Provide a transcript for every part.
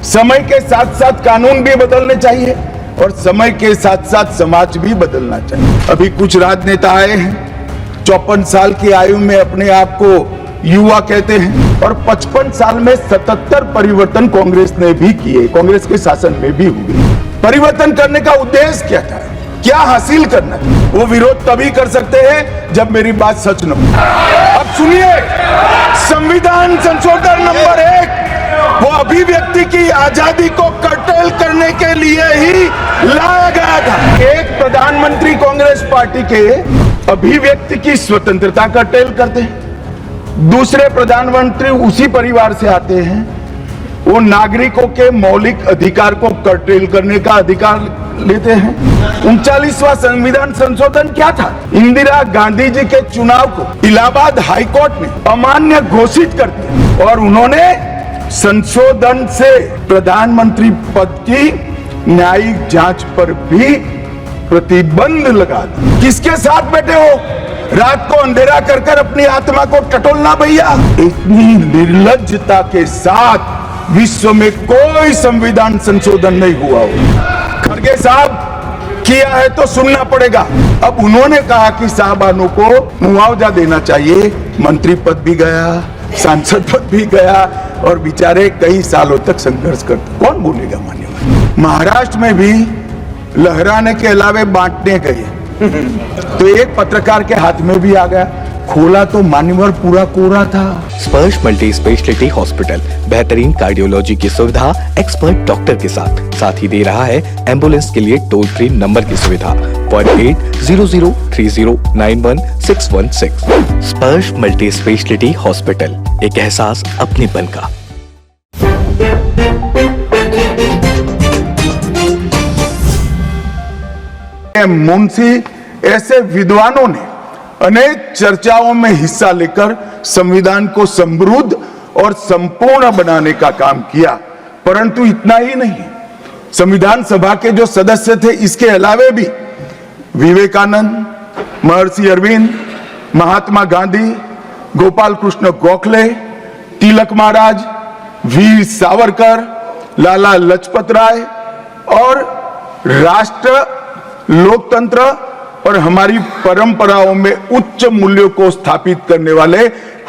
समय के साथ साथ कानून भी बदलने चाहिए और समय के साथ साथ समाज भी बदलना चाहिए। अभी कुछ राजनेता आए हैं, 54 साल की आयु में अपने आप को युवा कहते हैं और 55 साल में 77 परिवर्तन कांग्रेस ने भी किए, कांग्रेस के शासन में भी हुए। परिवर्तन करने का उद्देश्य क्या था, क्या हासिल करना था? वो विरोध तभी कर सकते हैं जब मेरी बात सच न हो। अब सुनिए, संविधान संशोधन नंबर 1 वो अभिव्यक्ति की आजादी को कर्टेल करने के लिए ही लाया गया था। एक प्रधानमंत्री कांग्रेस पार्टी के अभिव्यक्ति की स्वतंत्रता कर्टेल करते हैं, दूसरे प्रधानमंत्री उसी परिवार से आते हैं, वो नागरिकों के मौलिक अधिकार को कर्टेल करने का अधिकार लेते हैं। 39वां संविधान संशोधन क्या था? इंदिरा गांधी जी के चुनाव को इलाहाबाद हाईकोर्ट ने अमान्य घोषित कर दिया और उन्होंने संशोधन से प्रधानमंत्री पद की न्यायिक जांच पर भी प्रतिबंध लगा दिया। किसके साथ बैठे हो? रात को अंधेरा कर कर अपनी आत्मा को टटोलना भैया। इतनी निर्लज्जता के साथ विश्व में कोई संविधान संशोधन नहीं हुआ हो। खड़गे साहब किया है तो सुनना पड़ेगा। अब उन्होंने कहा कि साहबानों को मुआवजा देना चाहिए, मंत्री पद भी गया, सांसद पद भी गया और बेचारे कई सालों तक संघर्ष करते। कौन बोलेगा मान्यवर? महाराष्ट्र में भी लहराने के अलावे बांटने गए तो एक पत्रकार के हाथ में भी आ गया, खोला तो मान्यवर पूरा कोरा था। स्पर्श मल्टी स्पेशलिटी हॉस्पिटल बेहतरीन कार्डियोलॉजी की सुविधा एक्सपर्ट डॉक्टर के साथ ही दे रहा है एम्बुलेंस के लिए टोल फ्री नंबर की सुविधा 480030911616। स्पर्श मल्टी स्पेशलिटी हॉस्पिटल, एक एहसास अपनेपन का। मुंशी ऐसे विद्वानों ने अनेक चर्चाओं में हिस्सा लेकर संविधान को समृद्ध और संपूर्ण बनाने का काम किया, परंतु इतना ही नहीं, संविधान सभा के जो सदस्य थे इसके अलावे भी विवेकानंद, महर्षि अरविंद, महात्मा गांधी, गोपाल कृष्ण गोखले, तिलक महाराज, वीर सावरकर, लाला लजपत राय और राष्ट्र, लोकतंत्र और हमारी परंपराओं में उच्च मूल्यों को स्थापित करने वाले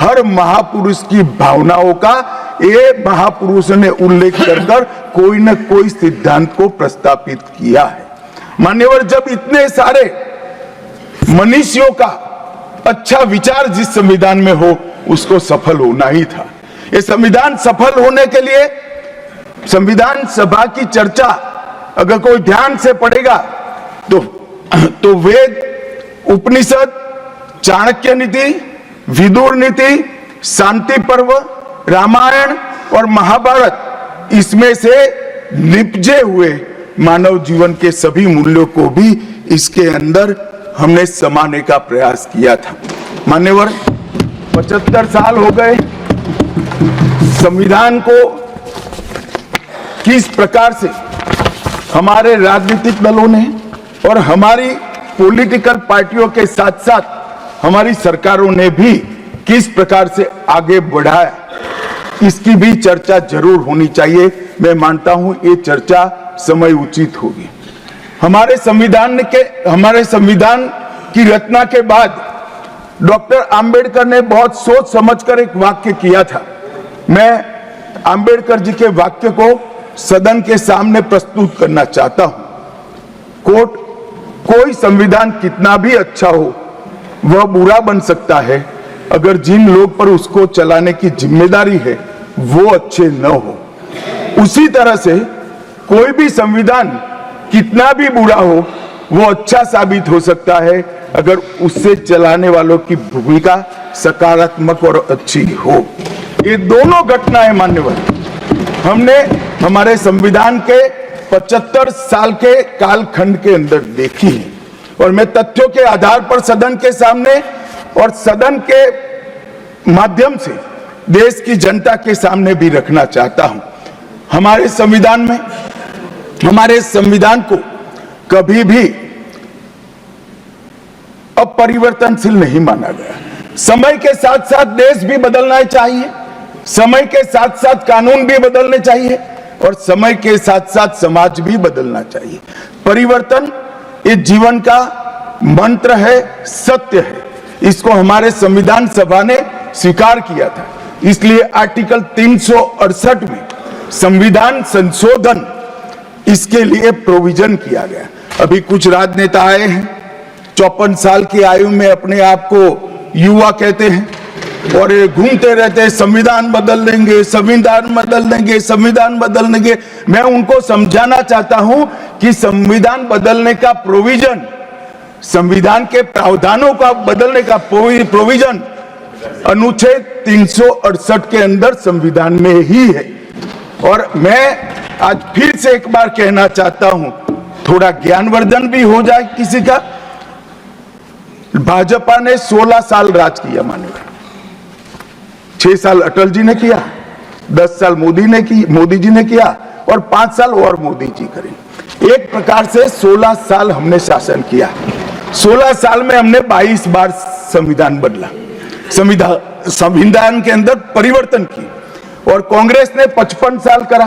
हर महापुरुष की भावनाओं का ये महापुरुष ने उल्लेख कर कोई न कोई सिद्धांत को प्रस्तापित किया है। मान्यवर, जब इतने सारे मनुष्यों का अच्छा विचार जिस संविधान में हो उसको सफल होना ही था। ये संविधान सफल होने के लिए संविधान सभा की चर्चा अगर कोई ध्यान से पढ़ेगा तो वेद, उपनिषद, चाणक्य नीति, विदुर नीति, शांति पर्व, रामायण और महाभारत, इसमें से निपजे हुए मानव जीवन के सभी मूल्यों को भी इसके अंदर हमने समाने का प्रयास किया था। मान्यवर, 75 साल हो गए संविधान को किस प्रकार से हमारे राजनीतिक दलों ने और हमारी पॉलिटिकल पार्टियों के साथ साथ हमारी सरकारों ने भी किस प्रकार से आगे बढ़ाया, इसकी भी चर्चा जरूर होनी चाहिए। मैं मानता हूं ये चर्चा समय उचित होगी। हमारे संविधान की रचना के बाद डॉक्टर आंबेडकर ने बहुत सोच समझकर एक वाक्य किया था। मैं आंबेडकर जी के वाक्य को सदन के सामने प्रस्तुत करना चाहता हूं। कोट, कोई संविधान कितना भी अच्छा हो वह बुरा बन सकता है अगर जिन लोग पर उसको चलाने की जिम्मेदारी है वो अच्छे न हो। उसी तरह से कोई भी संविधान कितना भी बुरा हो वो अच्छा साबित हो सकता है अगर उससे चलाने वालों की भूमिका सकारात्मक और अच्छी हो। ये दोनों घटनाएं मान्यवर हमने हमारे संविधान के 75 साल के कालखंड के अंदर देखी है और मैं तथ्यों के आधार पर सदन के सामने और सदन के माध्यम से देश की जनता के सामने भी रखना चाहता हूं। हमारे संविधान को कभी भी अपरिवर्तनशील नहीं माना गया। समय के साथ साथ देश भी बदलना चाहिए, समय के साथ साथ कानून भी बदलने चाहिए। और समय के साथ साथ समाज भी बदलना चाहिए। परिवर्तन ये जीवन का मंत्र है, सत्य है। इसको हमारे संविधान सभा ने स्वीकार किया था। इसलिए आर्टिकल 368 में संविधान संशोधन इसके लिए प्रोविजन किया गया। अभी कुछ राजनेता आए हैं, 54 साल की आयु में अपने आप को युवा कहते हैं और ये घूमते रहते हैं, संविधान बदल देंगे, संविधान बदल देंगे, संविधान बदल देंगे। मैं उनको समझाना चाहता हूं कि संविधान बदलने का प्रोविजन, संविधान के प्रावधानों का बदलने का प्रोविजन अनुच्छेद 368 के अंदर संविधान में ही है। और मैं आज फिर से एक बार कहना चाहता हूं, थोड़ा ज्ञानवर्धन भी हो जाए किसी का। भाजपा ने 16 साल राज किया, मान्यवर 6 साल अटल जी ने किया, 10 साल मोदी जी ने किया और 5 साल और मोदी जी करें। एक प्रकार से 16 साल हमने शासन किया। 16 साल में हमने 22 बार संविधान बदला, संविधान के अंदर परिवर्तन की। और कांग्रेस ने 55 साल करा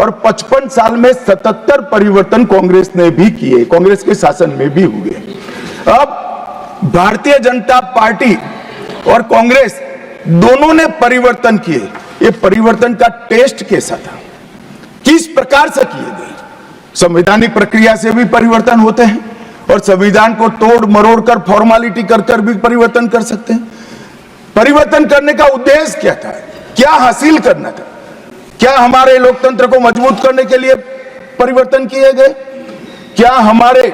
और 55 साल में 77 परिवर्तन कांग्रेस ने भी किए, कांग्रेस के शासन में भी हुए। अब भारतीय जनता पार्टी और कांग्रेस दोनों ने परिवर्तन किए। ये परिवर्तन का टेस्ट कैसा था, किस प्रकार से किए गए? संवैधानिक प्रक्रिया से भी परिवर्तन होते हैं और संविधान को तोड़ मरोड़ कर, फॉर्मेलिटी कर भी परिवर्तन कर सकते हैं। परिवर्तन करने का उद्देश्य क्या था, क्या हासिल करना था? क्या हमारे लोकतंत्र को मजबूत करने के लिए परिवर्तन किए गए? क्या हमारे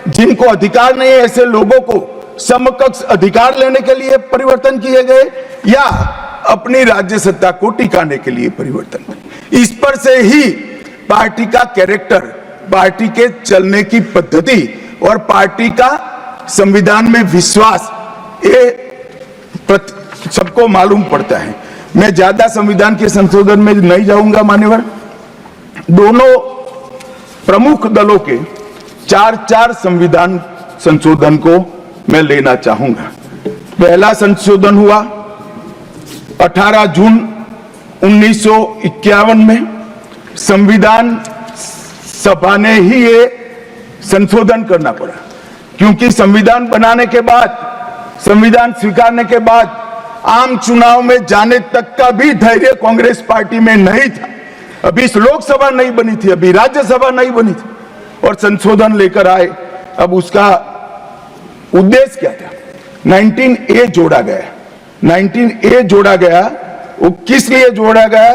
जिनको अधिकार नहीं है ऐसे लोगों को समकक्ष अधिकार लेने के लिए परिवर्तन किए गए, या अपनी राज्य सत्ता को टिकाने के लिए परिवर्तन? इस पर से ही पार्टी का कैरेक्टर, पार्टी के चलने की पद्धति और पार्टी का संविधान में विश्वास, ये सबको मालूम पड़ता है। मैं ज्यादा संविधान के संशोधन में नहीं जाऊंगा मान्यवर। दोनों प्रमुख दलों के 4 संविधान संशोधन को मैं लेना चाहूंगा। पहला संशोधन हुआ 18 जून 1951 में। संविधान सभा ने ही ये संशोधन करना पड़ा, क्योंकि संविधान बनाने के बाद, संविधान स्वीकारने के बाद आम चुनाव में जाने तक का भी धैर्य कांग्रेस पार्टी में नहीं था। अभी लोकसभा नहीं बनी थी, अभी राज्यसभा नहीं बनी थी और संशोधन लेकर आए। अब उसका उद्देश्य क्या था? 19A जोड़ा गया। 19A जोड़ा गया, वो किस लिए जोड़ा गया?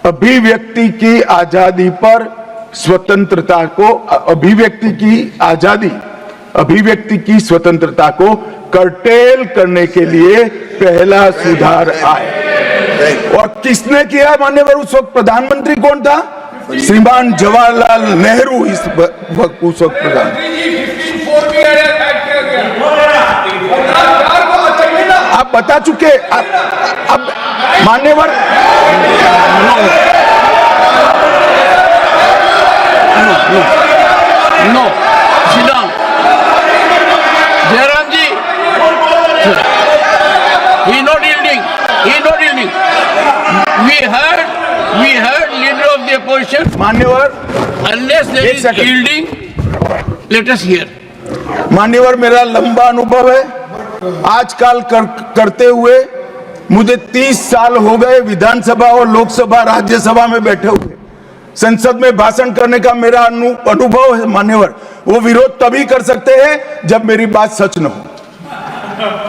अभिव्यक्ति की आजादी पर स्वतंत्रता को, अभिव्यक्ति की आजादी, अभिव्यक्ति की स्वतंत्रता को कर्टेल करने के लिए पहला सुधार आया। और किसने किया मान्यवर? उस वक्त प्रधानमंत्री कौन था? श्रीमान जवाहरलाल नेहरू इस वक्त उस वक्त प्रधान। आप बता चुके। अब मान्यवर no Shriram Jairam ji, he not yielding. We heard leader of the opposition. मान्यवर, Unless there is yielding, let us hear. मान्यवर, मेरा लंबा अनुभव है आजकल करते हुए। मुझे 30 साल हो गए विधानसभा और लोकसभा राज्यसभा में बैठे हुए। संसद में भाषण करने का मेरा अनुभव है मान्यवर। वो विरोध तभी कर सकते हैं जब मेरी बात सच न हो।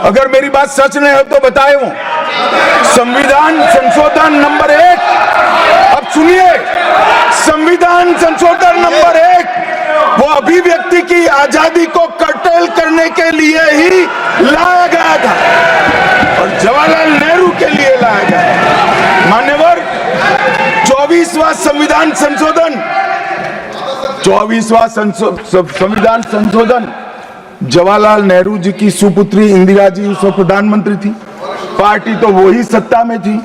अगर मेरी बात सच नहीं हो तो बताए वो। संविधान संशोधन नंबर 1, अब सुनिए, संविधान संशोधन नंबर 1 वो अभिव्यक्ति की आजादी को कर्टेल करने के लिए ही लाया गया था और जवाहरलाल नेहरू के लिए लाया गया। मान्यवर, 24वां संविधान संशोधन, 24वां संविधान संशोधन जवाहरलाल नेहरू जी की सुपुत्री इंदिरा जी उस वक्त प्रधानमंत्री थी। पार्टी तो वही सत्ता में थी,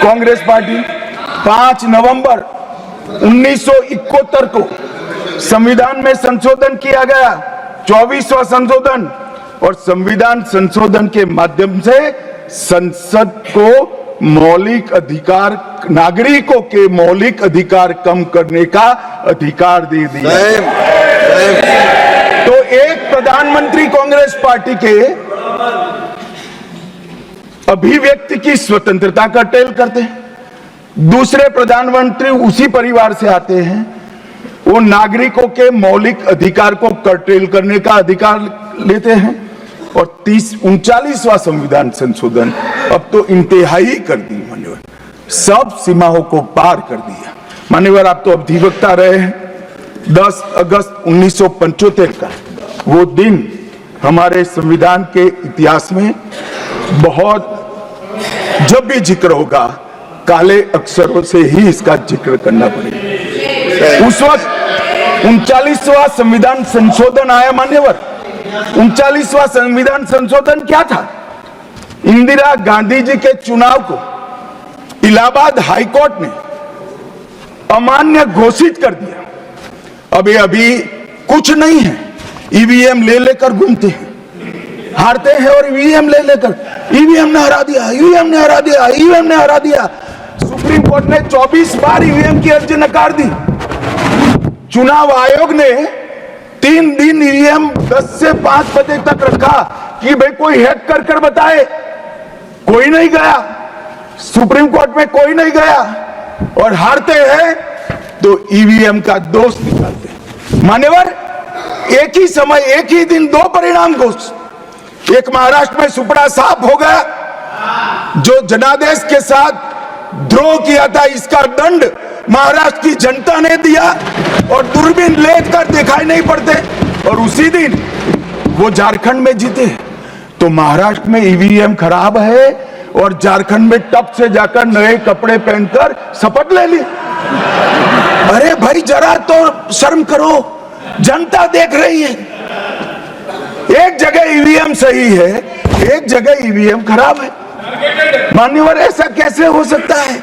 कांग्रेस पार्टी। 5 नवंबर 1971 को संविधान में संशोधन किया गया, 24वां संशोधन। और संविधान संशोधन के माध्यम से संसद को मौलिक अधिकार, नागरिकों के मौलिक अधिकार कम करने का अधिकार दे दिया। तो एक प्रधानमंत्री कांग्रेस पार्टी के अभिव्यक्ति की स्वतंत्रता का टेल करते हैं, दूसरे प्रधानमंत्री उसी परिवार से आते हैं, वो नागरिकों के मौलिक अधिकार को कर्टेल करने का अधिकार लेते हैं। और 39वां संविधान संशोधन अब तो इंतहाई कर दी मान्यवर, सब सीमाओं को पार कर दिया। मान्यवर आप तो अधिवक्ता रहे हैं, 10 अगस्त 1975 का वो दिन हमारे संविधान के इतिहास में बहुत, जब भी जिक्र होगा काले अक्षरों से ही इसका जिक्र करना पड़ेगा। उस वक्त 39वां संविधान संशोधन आया मान्यवर। 39वां संविधान संशोधन क्या था? इंदिरा गांधी जी के चुनाव को इलाहाबाद हाईकोर्ट ने अमान्य घोषित कर दिया। अभी कुछ नहीं है, ईवीएम ले लेकर घूमते हैं, हारते हैं और ईवीएम ले लेकर, ईवीएम ने हरा दिया, ईवीएम ने हरा दिया, ईवीएम ने हरा दिया। सुप्रीम कोर्ट ने 24 बार ईवीएम की अर्जी नकार दी। चुनाव आयोग ने 3 दिन ईवीएम 10 से 5 बजे तक रखा कि भाई कोई हैक कर बताए, कोई नहीं गया, सुप्रीम कोर्ट में कोई नहीं गया, और हारते हैं तो ईवीएम का दोष निकालते हैं। मान्यवर एक ही समय, एक ही दिन 2 परिणाम घोषित। एक महाराष्ट्र में सुपड़ा साफ हो गया, जो जनादेश के साथ द्रोह किया था, इसका दंड महाराष्ट्र की जनता ने दिया और दूरबीन लेकर दिखाई नहीं पड़ते, और उसी दिन वो झारखंड में जीते। तो महाराष्ट्र में ईवीएम खराब है और झारखंड में टप से जाकर नए कपड़े पहनकर शपथ ले ली। अरे भाई जरा तो शर्म करो, जनता देख रही है। एक जगह ईवीएम सही है, एक जगह ईवीएम खराब है। मान्यवर ऐसा कैसे हो सकता है?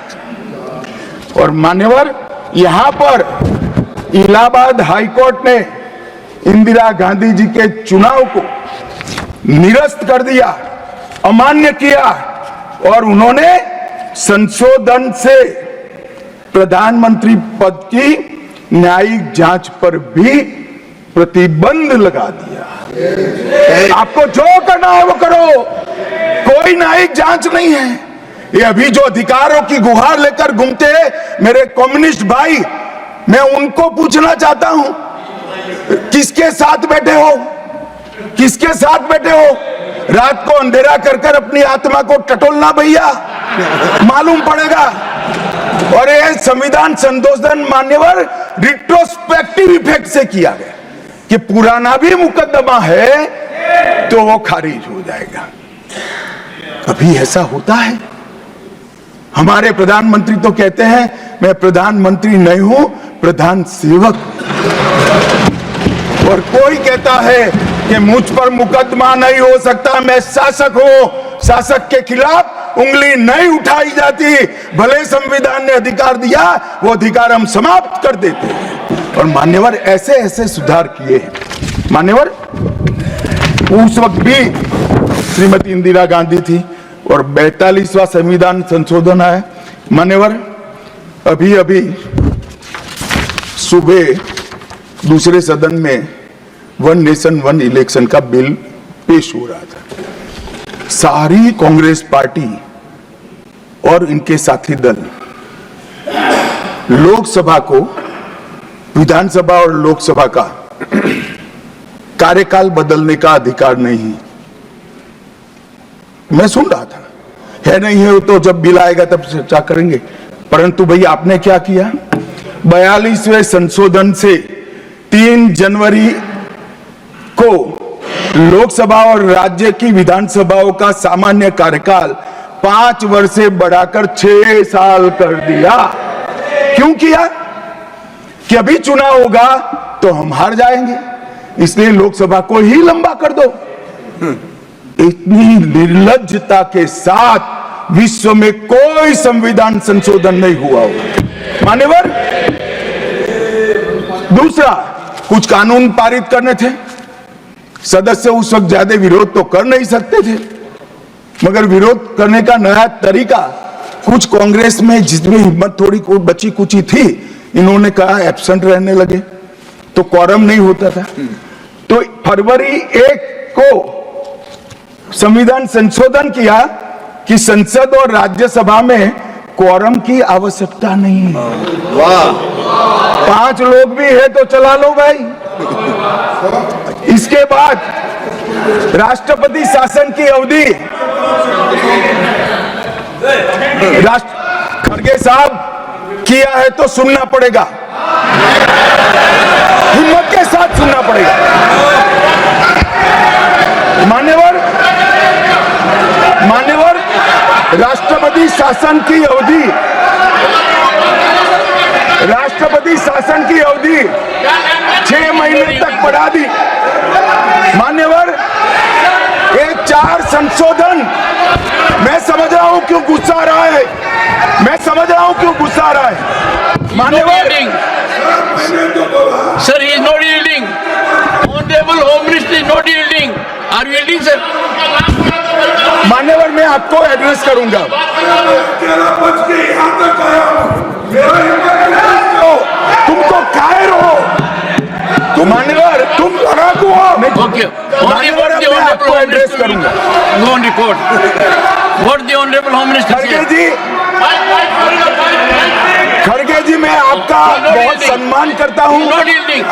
और मान्यवर यहां पर इलाहाबाद हाईकोर्ट ने इंदिरा गांधी जी के चुनाव को निरस्त कर दिया, अमान्य किया, और उन्होंने संशोधन से प्रधानमंत्री पद की न्यायिक जांच पर भी प्रतिबंध लगा दिया। आपको जो करना है वो करो, कोई न्यायिक जांच नहीं है। ये अभी जो अधिकारों की गुहार लेकर घूमते हैं मेरे कम्युनिस्ट भाई, मैं उनको पूछना चाहता हूं, किसके साथ बैठे हो? किसके साथ बैठे हो? रात को अंधेरा कर कर अपनी आत्मा को टटोलना भैया, मालूम पड़ेगा। और ये संविधान संशोधन मान्यवर रिट्रोस्पेक्टिव इफेक्ट से किया गया कि पुराना भी मुकदमा है तो वो खारिज हो जाएगा। अभी ऐसा होता है? हमारे प्रधानमंत्री तो कहते हैं मैं प्रधानमंत्री नहीं हूं, प्रधान सेवक। और कोई कहता है कि मुझ पर मुकदमा नहीं हो सकता, मैं शासक हूं, शासक के खिलाफ उंगली नहीं उठाई जाती। भले संविधान ने अधिकार दिया, वो अधिकार हम समाप्त कर देते हैं। और मान्यवर ऐसे ऐसे सुधार किए हैं। मान्यवर उस वक्त भी श्रीमती इंदिरा गांधी थी और 42वां संविधान संशोधन आया। मान्यवर अभी अभी सुबह दूसरे सदन में 1 नेशन 1 इलेक्शन का बिल पेश हो रहा था। सारी कांग्रेस पार्टी और इनके साथी दल लोकसभा को, विधानसभा और लोकसभा का कार्यकाल बदलने का अधिकार नहीं। मैं सुन रहा था, है नहीं है तो जब बिल आएगा तब चर्चा करेंगे। परंतु भैया आपने क्या किया? 42वें संशोधन से 3 जनवरी को लोकसभा और राज्य की विधानसभाओं का सामान्य कार्यकाल 5 वर्ष से बढ़ाकर 6 साल कर दिया। क्यों किया? कि अभी चुनाव होगा तो हम हार जाएंगे, इसलिए लोकसभा को ही लंबा कर दो। इतनी निर्लज्जता के साथ विश्व में कोई संविधान संशोधन नहीं हुआ होगा। मान्यवर दूसरा, कुछ कानून पारित करने थे, सदस्य उस वक्त ज्यादा विरोध तो कर नहीं सकते थे, मगर विरोध करने का नया तरीका कुछ कांग्रेस में जिसमें हिम्मत थोड़ी बची कुची थी, इन्होंने कहा एब्सेंट रहने लगे तो क्वारम नहीं होता था। तो फरवरी 1 को संविधान संशोधन किया कि संसद और राज्यसभा में क्वारम की आवश्यकता नहीं है। वाह, 5 लोग भी है तो चला लो भाई। इसके बाद राष्ट्रपति शासन की अवधि, खड़गे साहब किया है तो सुनना पड़ेगा, हिम्मत के साथ सुनना पड़ेगा। मान्यवर राष्ट्रपति शासन की अवधि, राष्ट्रपति शासन की अवधि 6 महीने तक बढ़ा दी। मान्यवर, ये 4 संशोधन, मैं समझ रहा हूं क्यों गुस्सा आ रहा है, मैं समझ रहा हूं क्यों गुस्सा आ रहा है। मान्यवर, Sir, he is not yielding. Honorable Home Minister is not yielding. Are you yielding, sir? मान्यवर, मैं आपको एड्रेस करूंगा। तुम तो कायर हो, तुम मान्यवर, तुम लड़ाकू हो। Okay. मान्यवर, मैं आपको एड्रेस करूंगा। Go on record. What the Honorable Home Minister खड़गे said. जी, खड़गे जी, मैं आपका बहुत सम्मान करता हूं,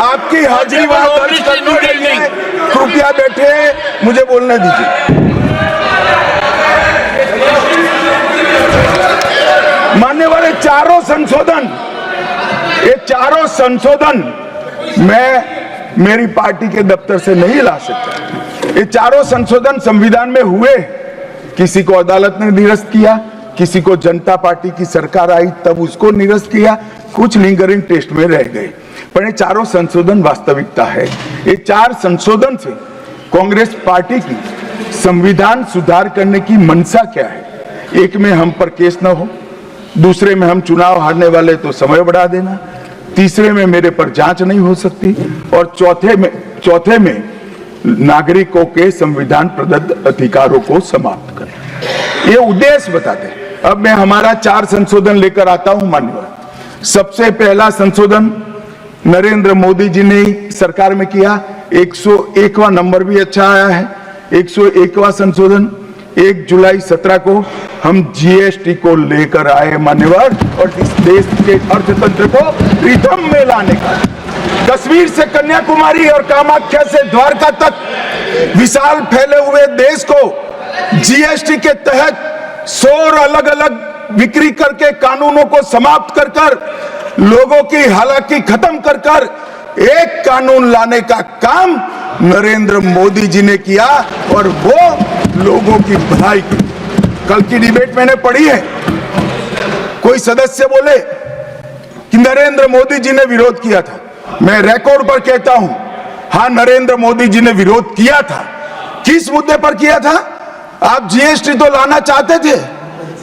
आपकी हाजिरी वहां दर्ज कर दी गई है। कृपया बैठे, मुझे बोलने दीजिए। मान्यवर, ये चारों संशोधन मैं मेरी पार्टी के दफ्तर से नहीं ला सकता। ये चारों संशोधन संविधान में हुए, किसी को अदालत ने निरस्त किया, किसी को जनता पार्टी की सरकार आई तब उसको निरस्त किया, कुछ लिंगरिंग टेस्ट में रह गए, पर ये चारों संशोधन वास्तविकता है। ये 4 संशोधन से कांग्रेस पार्टी की संविधान सुधार करने की मंशा क्या है? एक में हम पर केस न हो, दूसरे में हम चुनाव हारने वाले तो समय बढ़ा देना, तीसरे में मेरे पर जांच नहीं हो सकती, और चौथे में नागरिकों के संविधान प्रदत्त अधिकारों को समाप्त करना। ये उद्देश्य बताते हैं। अब मैं हमारा 4 संशोधन लेकर आता हूं। मान्यवर, सबसे पहला संशोधन नरेंद्र मोदी जी ने सरकार में किया, 101वां नंबर भी अच्छा आया है। 101वां संशोधन 1 जुलाई 17 को हम जीएसटी को लेकर आए मान्यवर, और इस देश के अर्थतंत्र को रिदम में लाने का, कश्मीर से कन्याकुमारी और कामाख्या से द्वारका तक विशाल फैले हुए देश को जीएसटी के तहत 100 अलग अलग बिक्री करके कानूनों को समाप्त कर कर, लोगों की हालाकी खत्म कर कर एक कानून लाने का काम नरेंद्र मोदी जी ने किया, और वो लोगों की भलाई की। कल की डिबेट मैंने पढ़ी है, कोई सदस्य बोले कि नरेंद्र मोदी जी ने विरोध किया था। मैं रिकॉर्ड पर कहता हूं, हां, नरेंद्र मोदी जी ने विरोध किया था। किस मुद्दे पर किया था? आप जीएसटी तो लाना चाहते थे,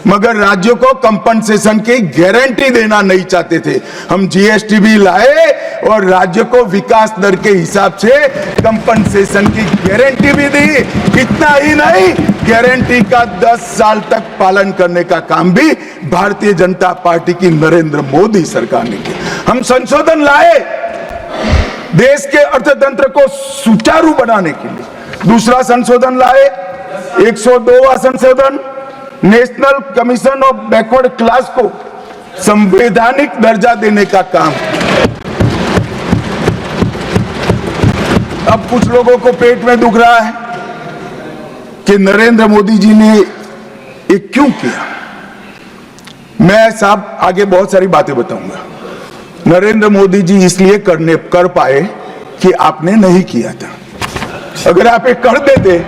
मगर राज्यों को कंपनसेशन की गारंटी देना नहीं चाहते थे। हम जीएसटी भी लाए और राज्य को विकास दर के हिसाब से कंपनसेशन की गारंटी भी दी। इतना ही नहीं, गारंटी का 10 साल तक पालन करने का काम भी भारतीय जनता पार्टी की नरेंद्र मोदी सरकार ने किया। हम संशोधन लाए देश के अर्थतंत्र को सुचारू बनाने के लिए। दूसरा संशोधन लाए, 102वां संशोधन, national commission of backward class को संवैधानिक दर्जा देने का काम। अब कुछ लोगों को पेट में दुख रहा है कि नरेंद्र मोदी जी ने ये क्यों किया। मैं साहब आगे बहुत सारी बातें बताऊंगा। नरेंद्र मोदी जी इसलिए कर पाए कि आपने नहीं किया था। अगर आप ये कर देते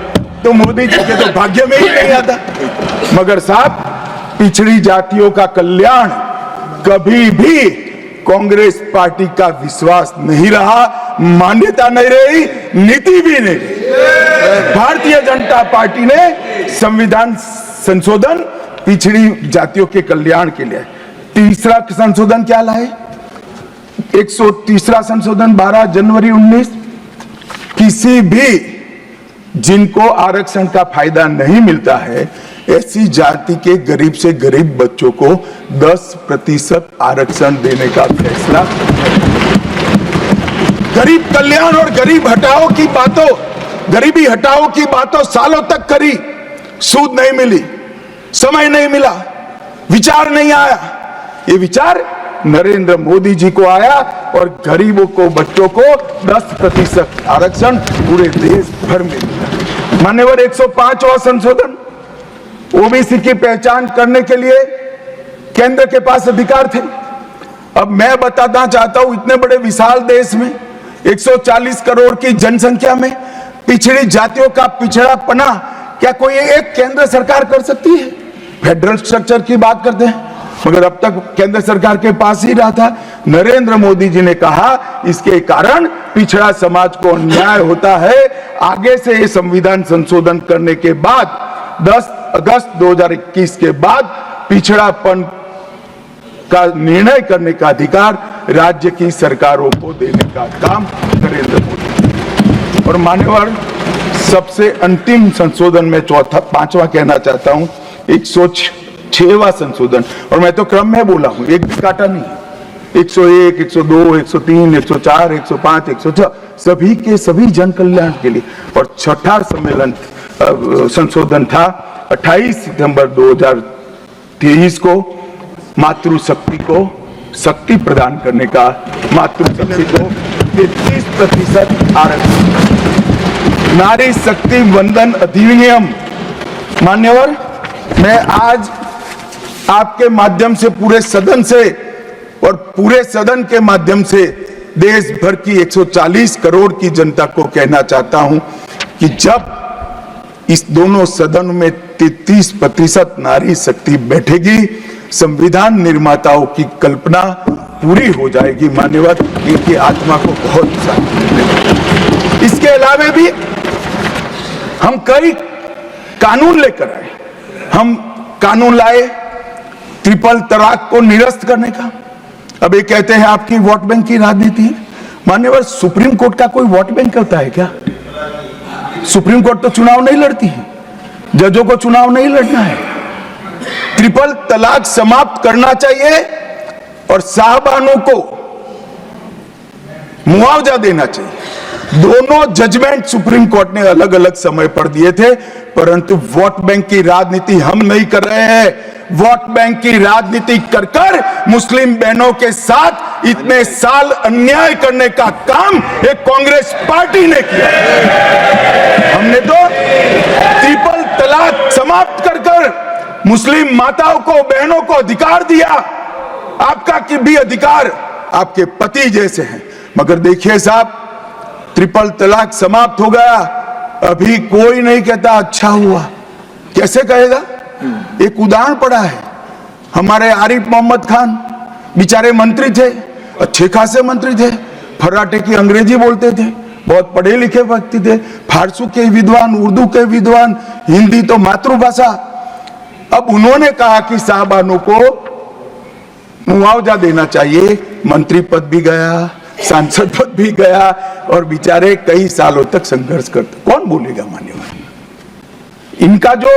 तो मोदी जी के तो भाग्य में ही नहीं आता। मगर साहब, पिछड़ी जातियों का कल्याण कभी भी कांग्रेस पार्टी का विश्वास नहीं रहा, मान्यता नहीं रही, नीति भी नहीं रही। भारतीय जनता पार्टी ने संविधान संशोधन पिछड़ी जातियों के कल्याण के लिए। तीसरा संशोधन क्या लाए? 130वां संशोधन 12 जनवरी 19, किसी भी जिनको आरक्षण का फायदा नहीं मिलता है, ऐसी जाति के गरीब से गरीब बच्चों को 10% आरक्षण देने का फैसला। गरीब कल्याण और गरीब हटाओ की बातों, गरीबी हटाओ की बातों सालों तक करी, सूद नहीं मिली, समय नहीं मिला, विचार नहीं आया। ये विचार नरेंद्र मोदी जी को आया और गरीबों को, बच्चों को 10% आरक्षण पूरे देश भर में मिला। मान्यवर 105वां संशोधन, ओबीसी की पहचान करने के लिए केंद्र के पास अधिकार थे। अब मैं बताना चाहता हूं, इतने बड़े विशाल देश में 140 करोड़ की जनसंख्या में पिछड़ी जातियों का पिछड़ापना क्या कोई एक केंद्र सरकार कर सकती है? फेडरल स्ट्रक्चर की बात करते हैं, मगर अब तक केंद्र सरकार के पास ही रहा था। नरेंद्र मोदी जी ने कहा इसके कारण पिछड़ा समाज को अन्याय होता है। आगे से ये संविधान संशोधन करने के बाद 10 अगस्त 2021 के बाद पिछड़ापन का निर्णय करने का अधिकार राज्य की सरकारों को देने का काम नरेंद्र मोदी। और मान्यवर सबसे अंतिम संशोधन में पांचवा कहना चाहता हूं, 106वां संशोधन, और मैं तो क्रम में बोला हूं, एक भी काटा नहीं। 101, 102, 103, 104, 105, 106 सभी के सभी जन कल्याण के लिए। और छठा सम्मेलन संशोधन था 28 सितंबर 2023 को, मातृशक्ति को शक्ति प्रदान करने का, मातृशक्ति को 33% आरक्षण, नारी शक्ति वंदन अधिनियम। मान्यवर, मैं आज आपके माध्यम से पूरे सदन से और पूरे सदन के माध्यम से देश भर की 140 करोड़ की जनता को कहना चाहता हूं कि जब इस दोनों सदन में 33% नारी शक्ति बैठेगी, संविधान निर्माताओं की कल्पना पूरी हो जाएगी। मान्यवर, इनकी आत्मा को बहुत शांति मिलेगी। इसके अलावा भी हम कई कानून लेकर आए। हम कानून लाए ट्रिपल तलाक को निरस्त करने का। अब ये कहते हैं आपकी वोट बैंक की राजनीति है। मान्यवर, सुप्रीम कोर्ट का कोई वोट बैंक होता है क्या? सुप्रीम कोर्ट तो चुनाव नहीं लड़ती है, जजों को चुनाव नहीं लड़ना है। ट्रिपल तलाक समाप्त करना चाहिए और साहबानों को मुआवजा देना चाहिए। दोनों जजमेंट सुप्रीम कोर्ट ने अलग अलग समय पर दिए थे, परंतु वोट बैंक की राजनीति हम नहीं कर रहे हैं। वोट बैंक की राजनीति कर कर मुस्लिम बहनों के साथ इतने साल अन्याय करने का काम एक कांग्रेस पार्टी ने किया। हमने तो ट्रिपल तलाक समाप्त कर कर मुस्लिम माताओं को, बहनों को अधिकार दिया। आपका कि भी अधिकार आपके पति जैसे हैं, मगर देखिए साहब, ट्रिपल तलाक समाप्त हो गया, अभी कोई नहीं कहता अच्छा हुआ। कैसे कहेगा? एक उदाहरण पड़ा है, हमारे आरिफ मोहम्मद खान बेचारे मंत्री थे, अच्छे खासे मंत्री थे, फर्राटे की अंग्रेजी बोलते थे, बहुत पढ़े लिखे व्यक्ति थे, फारसी के विद्वान, उर्दू के विद्वान, हिंदी तो मातृभाषा। अब उन्होंने कहा कि साहबानों को मुआवजा देना चाहिए। मंत्री पद भी गया, सांसद पद भी गया और बेचारे कई सालों तक संघर्ष करते। कौन बोलेगा? मान्यवर, इनका जो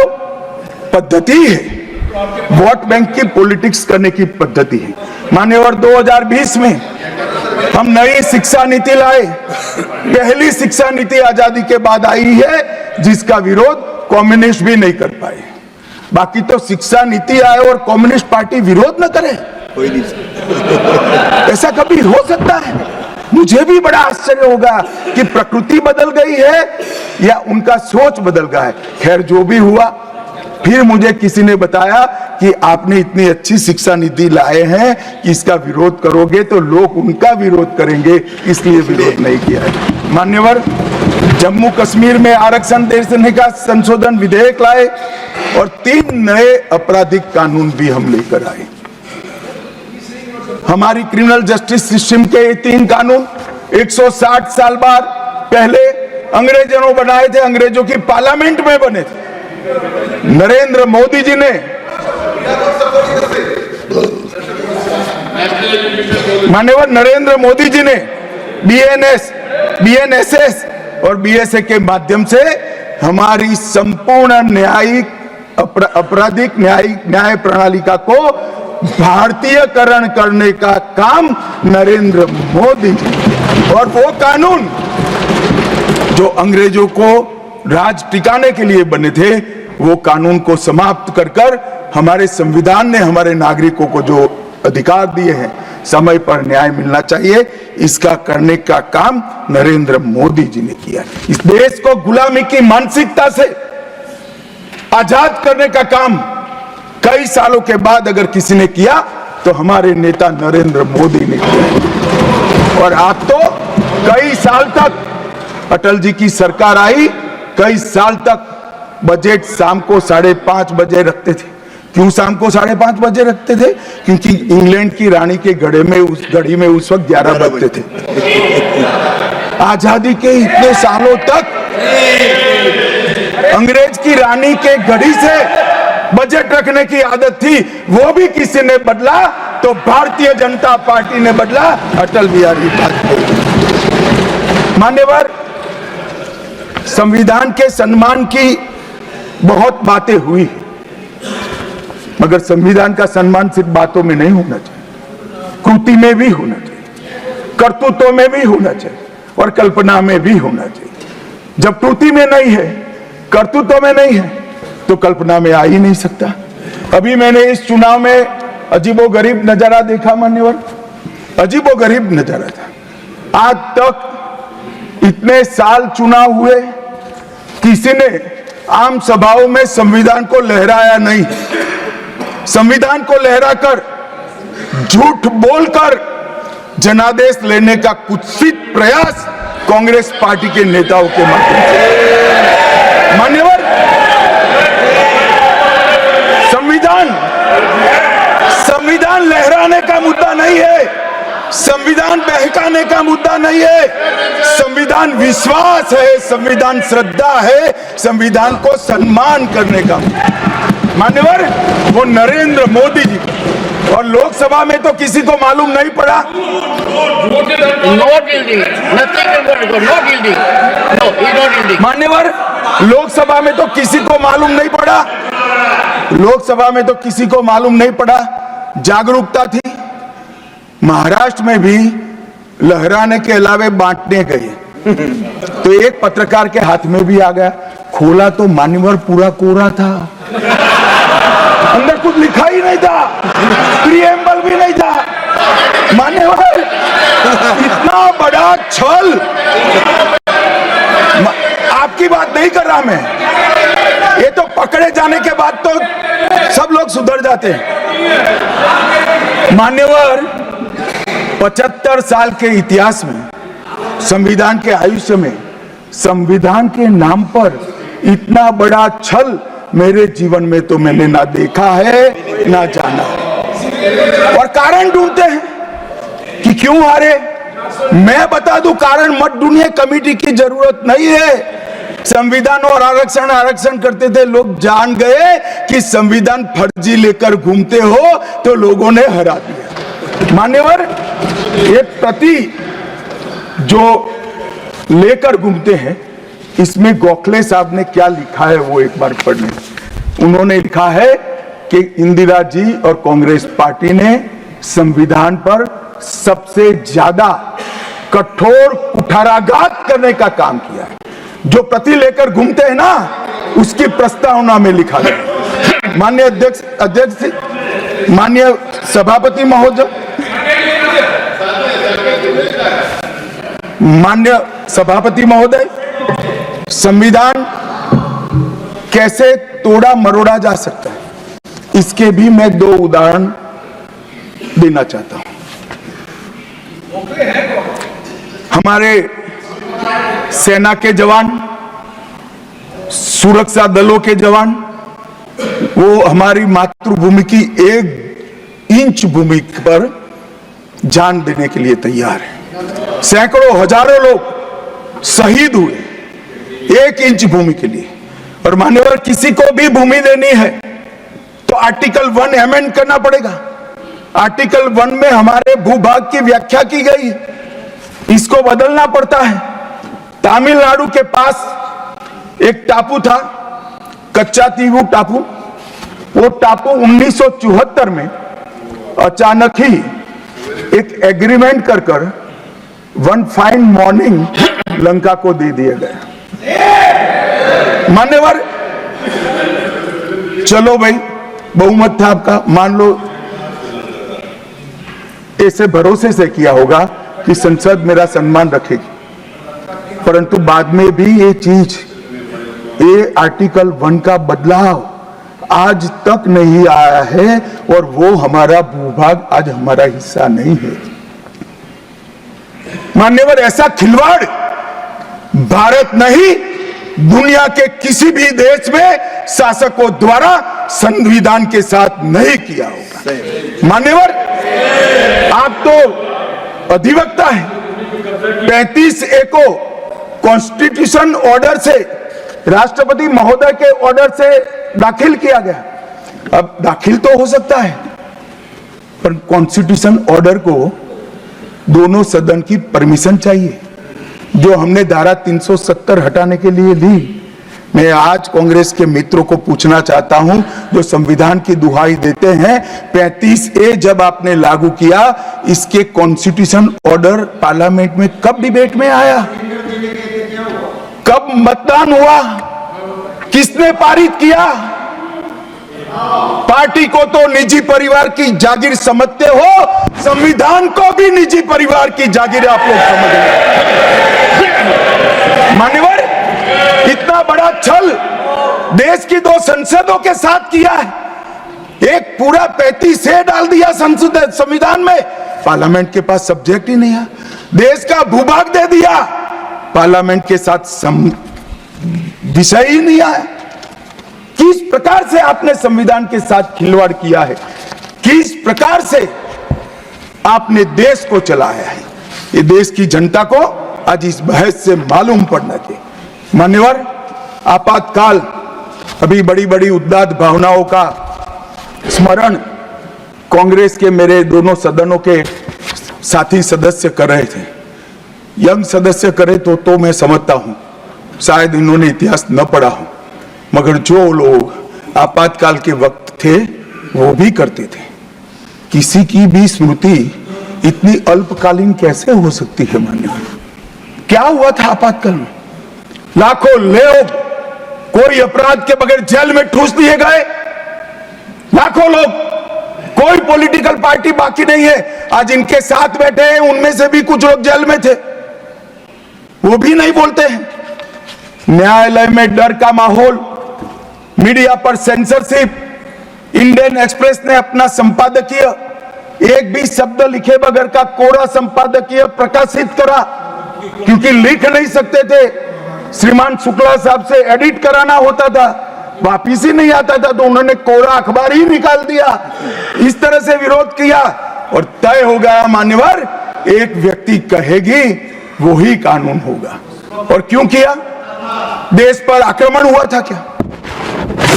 पद्धति है वोट बैंक की पॉलिटिक्स करने की पद्धति है। मान्यवर, 2020 में हम नई शिक्षा नीति लाए। पहली शिक्षा नीति आजादी के बाद आई है जिसका विरोध कम्युनिस्ट भी नहीं कर पाए। बाकी तो शिक्षा नीति आए और कम्युनिस्ट पार्टी विरोध न करे, ऐसा कभी हो सकता है? मुझे भी बड़ा आश्चर्य होगा कि प्रकृति बदल गई है या उनका सोच बदल गया है। खैर, जो भी हुआ, फिर मुझे किसी ने बताया कि आपने इतनी अच्छी शिक्षा नीति लाए हैं कि इसका विरोध करोगे तो लोग उनका विरोध करेंगे, इसलिए विरोध नहीं किया है। मान्यवर, जम्मू कश्मीर में आरक्षण देने का संशोधन विधेयक लाए और 3 नए आपराधिक कानून भी हम लेकर आए। हमारी क्रिमिनल जस्टिस सिस्टम के 3 कानून 160 साल बाद पहले अंग्रेजों ने बनाए थे, अंग्रेजों की पार्लियामेंट में बने थे। नरेंद्र मोदी जी ने, माननीय नरेंद्र मोदी जी ने BNSS और BSA के माध्यम से हमारी संपूर्ण न्यायिक आपराधिक न्याय प्रणालिका को भारतीयकरण करने का काम नरेंद्र मोदी जी, और वो कानून जो अंग्रेजों को राज टिकाने के लिए बने थे, वो कानून को समाप्त कर हमारे संविधान ने हमारे नागरिकों को जो अधिकार दिए हैं, समय पर न्याय मिलना चाहिए, इसका करने का काम नरेंद्र मोदी जी ने किया। इस देश को गुलामी की मानसिकता से आजाद करने का काम कई सालों के बाद अगर किसी ने किया तो हमारे नेता नरेंद्र मोदी ने किया। और आप तो कई साल तक अटल जी की सरकार आई, कई साल तक बजट शाम को 5:30 बजे रखते थे। क्यों शाम को 5:30 बजे रखते थे? क्योंकि इंग्लैंड की रानी के घड़ी में उस वक्त 11 बजते थे। आजादी के इतने सालों तक अंग्रेज की रानी के घड़ी से बजट रखने की आदत थी, वो भी किसी ने बदला तो भारतीय जनता पार्टी ने बदला, अटल बिहारी वाजपेयी। मान्यवर, संविधान के सम्मान की बहुत बातें हुई, मगर संविधान का सम्मान सिर्फ बातों में नहीं होना चाहिए, कृति में भी होना चाहिए, कर्तृत्व में भी होना चाहिए और कल्पना में भी होना चाहिए। जब कृति में नहीं है, कर्तृत्व में नहीं है, तो कल्पना में आ ही नहीं सकता। अभी मैंने इस चुनाव में अजीबोगरीब नजारा देखा मान्यवर, अजीबोगरीब नजारा था। आज तक इतने साल चुनाव हुए, किसी ने आम सभाओं में संविधान को लहराया नहीं। संविधान को लहराकर, झूठ बोलकर जनादेश लेने का कुत्सित प्रयास कांग्रेस पार्टी के नेताओं के माध्यम से। मान्यवर, संविधान लहराने का मुद्दा नहीं है, संविधान बहकाने का मुद्दा नहीं है, संविधान विश्वास है, संविधान श्रद्धा है, संविधान को सम्मान करने का। मान्यवर, वो नरेंद्र मोदी जी, और लोकसभा में तो किसी को मालूम नहीं पड़ा। मान्यवर, लोकसभा में तो किसी को मालूम नहीं पड़ा, लोकसभा में तो किसी को मालूम नहीं पड़ा। जागरूकता थी, महाराष्ट्र में भी लहराने के अलावे बांटने गए तो एक पत्रकार के हाथ में भी आ गया, खोला तो मान्यवर पूरा कोरा था, अंदर कुछ लिखा ही नहीं था, प्रीएम्बल भी नहीं था। मान्यवर, इतना बड़ा छल, आपकी बात नहीं कर रहा मैं, ये तो पकड़े जाने के बाद तो सब लोग सुधर जाते हैं। मान्यवर, 75 साल के इतिहास में, संविधान के आयुष्य में, संविधान के नाम पर इतना बड़ा छल मेरे जीवन में तो मैंने ना देखा है ना जाना है। और कारण ढूंढते हैं कि क्यों हारे। मैं बता दूं, कारण मत ढूंढिए, कमेटी की जरूरत नहीं है। संविधान और आरक्षण करते थे, लोग जान गए कि संविधान फर्जी लेकर घूमते हो तो लोगों ने हरा दिया। मान्यवर, ये प्रति जो लेकर घूमते हैं, इसमें गोखले साहब ने क्या लिखा है वो एक बार पढ़ लें। उन्होंने लिखा है कि इंदिरा जी और कांग्रेस पार्टी ने संविधान पर सबसे ज्यादा कठोर कुठाराघात करने का काम किया है। जो प्रति लेकर घूमते हैं ना, उसकी प्रस्तावना में लिखा गया। माननीय अध्यक्ष, माननीय सभापति महोदय, माननीय सभापति महोदय, संविधान कैसे तोड़ा मरोड़ा जा सकता है, इसके भी मैं 2 उदाहरण देना चाहता हूं। हमारे सेना के जवान, सुरक्षा दलों के जवान, वो हमारी मातृभूमि की 1 इंच भूमि पर जान देने के लिए तैयार है। सैकड़ों हजारों लोग शहीद हुए 1 इंच भूमि के लिए। और मान्यवर, किसी को भी भूमि देनी है तो आर्टिकल 1 अमेंड करना पड़ेगा। आर्टिकल 1 में हमारे भूभाग की व्याख्या की गई है, इसको बदलना पड़ता है। तमिलनाडु के पास एक टापू था, कच्चा तीवू टापू। वो टापू 1974 में अचानक ही एक एग्रीमेंट कर वन फाइन मॉर्निंग लंका को दे दिया गया। मान्यवर, चलो भाई, बहुमत था आपका, मान लो ऐसे भरोसे से किया होगा कि संसद मेरा सम्मान रखेगी, परंतु बाद में भी ये चीज, ये आर्टिकल 1 का बदलाव आज तक नहीं आया है और वो हमारा भूभाग आज हमारा हिस्सा नहीं है। मान्यवर, ऐसा खिलवाड़ भारत नहीं, दुनिया के किसी भी देश में शासकों द्वारा संविधान के साथ नहीं किया होगा। मान्यवर, आप तो अधिवक्ता हैं। 35A को कॉन्स्टिट्यूशन ऑर्डर से, राष्ट्रपति महोदय के ऑर्डर से दाखिल किया गया। अब दाखिल तो हो सकता है, पर कॉन्स्टिट्यूशन ऑर्डर को दोनों सदन की परमिशन चाहिए, जो हमने धारा 370 हटाने के लिए ली। मैं आज कांग्रेस के मित्रों को पूछना चाहता हूं, जो संविधान की दुहाई देते हैं, 35A जब आपने लागू किया, इसके कॉन्स्टिट्यूशन ऑर्डर पार्लियामेंट में कब डिबेट में आया, कब मतदान हुआ, किसने पारित किया? पार्टी को तो निजी परिवार की जागीर समझते हो, संविधान को भी निजी परिवार की जागीर आप लोग समझ रहे। मान्यवर, इतना बड़ा छल देश की 2 संसदों के साथ किया है। एक पूरा 35A डाल दिया संसद संविधान में, पार्लियामेंट के पास सब्जेक्ट ही नहीं है। देश का भूभाग दे दिया, पार्लियामेंट के साथ विषय ही नहीं आया। किस प्रकार से आपने संविधान के साथ खिलवाड़ किया है, किस प्रकार से आपने देश को चलाया है, ये देश की जनता को आज इस बहस से मालूम पड़ना चाहिए। मान्यवर, आपातकाल, अभी बड़ी बड़ी उदात्त भावनाओं का स्मरण कांग्रेस के मेरे दोनों सदनों के साथी सदस्य कर रहे थे। यंग सदस्य करे तो मैं समझता हूं, शायद इन्होंने इतिहास न पढ़ा हो, मगर जो लोग आपातकाल के वक्त थे वो भी करते थे। किसी की भी स्मृति इतनी अल्पकालीन कैसे हो सकती है? मान्यवर, क्या हुआ था आपातकाल में? लाखों लोग कोई अपराध के बगैर जेल में ठूस दिए गए। लाखों लोग, कोई पॉलिटिकल पार्टी बाकी नहीं है। आज इनके साथ बैठे हैं, उनमें से भी कुछ लोग जेल में थे, वो भी नहीं बोलते हैं। न्यायालय में डर का माहौल, मीडिया पर सेंसरशिप। इंडियन एक्सप्रेस ने अपना संपादकीय एक भी शब्द लिखे बगैर का कोरा संपादकीय प्रकाशित करा, क्योंकि लिख नहीं सकते थे। श्रीमान शुक्ला साहब से एडिट कराना होता था, वापिस ही नहीं आता था, तो उन्होंने कोरा अखबार ही निकाल दिया। इस तरह से विरोध किया और तय हो गया, मान्यवर, एक व्यक्ति कहेगी वही कानून होगा। और क्यों किया? देश पर आक्रमण हुआ था क्या?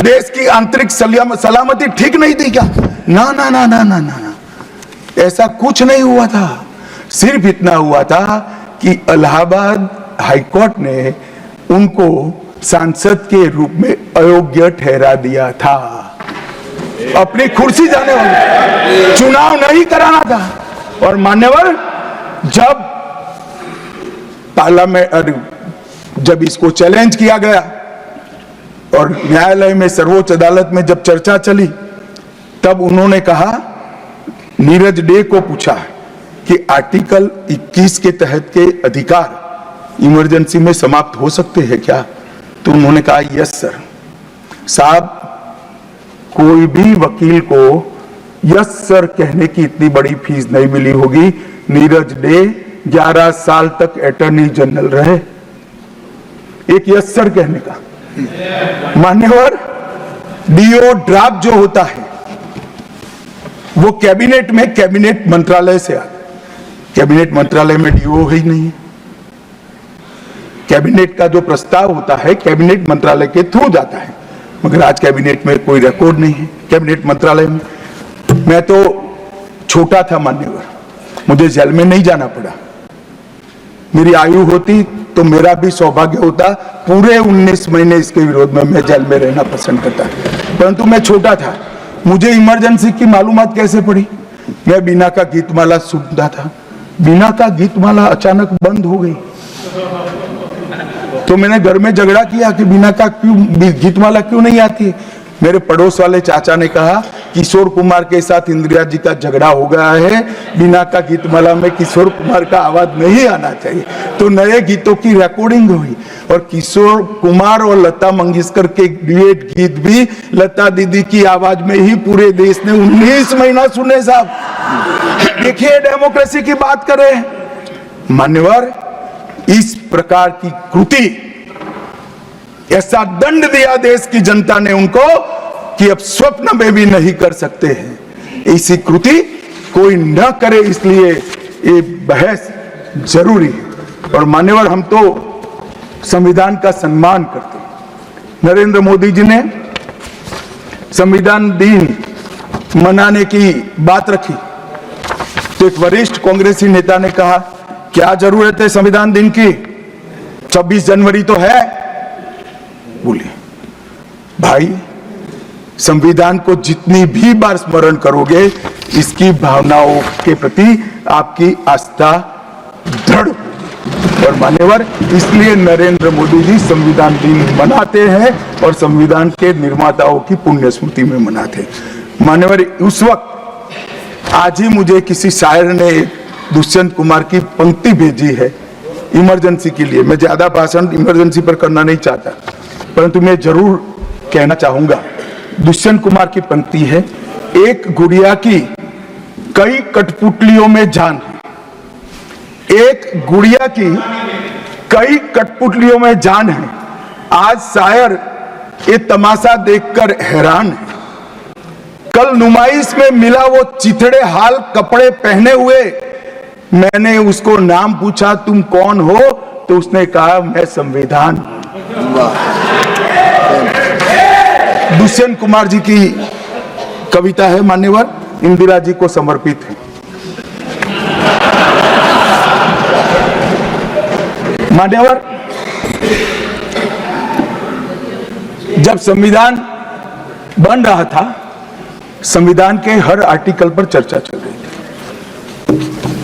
देश की आंतरिक सलामती ठीक नहीं थी क्या? ना ना ना ना ना ना, ऐसा कुछ नहीं हुआ था। सिर्फ इतना हुआ था कि इलाहाबाद हाईकोर्ट ने उनको सांसद के रूप में अयोग्य ठहरा दिया था। अपनी कुर्सी जाने वाले, चुनाव नहीं कराना था। और मान्यवर, जब पार्लियामेंट, जब इसको चैलेंज किया गया और न्यायालय में, सर्वोच्च अदालत में जब चर्चा चली, तब उन्होंने कहा, नीरज डे को पूछा कि आर्टिकल 21 के तहत के अधिकार इमरजेंसी में समाप्त हो सकते हैं क्या? तो उन्होंने कहा, यस सर। साहब, कोई भी वकील को यस सर कहने की इतनी बड़ी फीस नहीं मिली होगी। नीरज डे 11 साल तक अटॉर्नी जनरल रहे, एक यस सर कहने का। मान्यवर, डीओ ड्राफ्ट जो होता है वो कैबिनेट में, कैबिनेट मंत्रालय से आता है। कैबिनेट मंत्रालय में डीओ ही नहीं है। कैबिनेट का जो प्रस्ताव होता है कैबिनेट मंत्रालय के थ्रू जाता है, मगर आज कैबिनेट में कोई रिकॉर्ड नहीं है। कैबिनेट मंत्रालय में, मैं तो छोटा था मान्यवर, मुझे जेल में नहीं जाना पड़ा। मेरी आयु होती तो मेरा भी सौभाग्य होता, पूरे 19 महीने इसके विरोध में मैं जेल में रहना पसंद करता, परंतु मैं छोटा था, मुझे इमरजेंसी की मालूमात कैसे पड़ी? मैं बीना का गीतमाला सुनता था, बीना का गीतमाला अचानक बंद हो गई, तो मैंने घर में झगड़ा किया कि बीना का गीतमाला क्यों नहीं आती। मेरे पड़ोस वाले चाचा ने कहा किशोर कुमार के साथ इंदिरा जी का झगड़ा हो गया है, बीना का गीतमाला में किशोर कुमार का आवाज नहीं आना चाहिए, तो नए गीतों की रिकॉर्डिंग हुई और किशोर कुमार और लता मंगेशकर के डुएट गीत भी लता दीदी की आवाज में ही पूरे देश ने 19 महीना सुने साहब। देखिए डेमोक्रेसी की बात करें मान्यवर, इस प्रकार की कृति, ऐसा दंड दिया देश की जनता ने उनको कि अब स्वप्न में भी नहीं कर सकते हैं। ऐसी कृति कोई न करे, इसलिए ये बहस जरूरी है। और मान्यवर, हम तो संविधान का सम्मान करते हैं। नरेंद्र मोदी जी ने संविधान दिन मनाने की बात रखी तो एक वरिष्ठ कांग्रेसी नेता ने कहा क्या जरूरत है संविधान दिन की, 26 जनवरी तो है। बोले भाई, संविधान को जितनी भी बार स्मरण करोगे, इसकी भावनाओं के प्रति आपकी आस्था दृढ़। और मान्यवर, इसलिए नरेंद्र मोदी जी संविधान दिन मनाते हैं और संविधान के निर्माताओं की पुण्य स्मृति में मनाते हैं। मान्यवर, उस वक्त आज ही मुझे किसी शायर ने दुष्यंत कुमार की पंक्ति भेजी है इमरजेंसी के लिए। मैं ज्यादा भाषण इमरजेंसी पर करना नहीं चाहता, परंतु मैं जरूर कहना चाहूंगा। दुष्यंत कुमार की पंक्ति है, एक गुड़िया की कई कठपुतलियों में जान है, एक गुड़िया की कई कठपुतलियों में जान है, आज शायर ये तमाशा देखकर हैरान है। कल नुमाइश में मिला वो चिथड़े हाल कपड़े पहने हुए, मैंने उसको नाम पूछा तुम कौन हो, तो उसने कहा मैं संविधान। दुष्यंत कुमार जी की कविता है मान्यवर, इंदिरा जी को समर्पित है। मान्यवर, जब संविधान बन रहा था, संविधान के हर आर्टिकल पर चर्चा चल रही थी।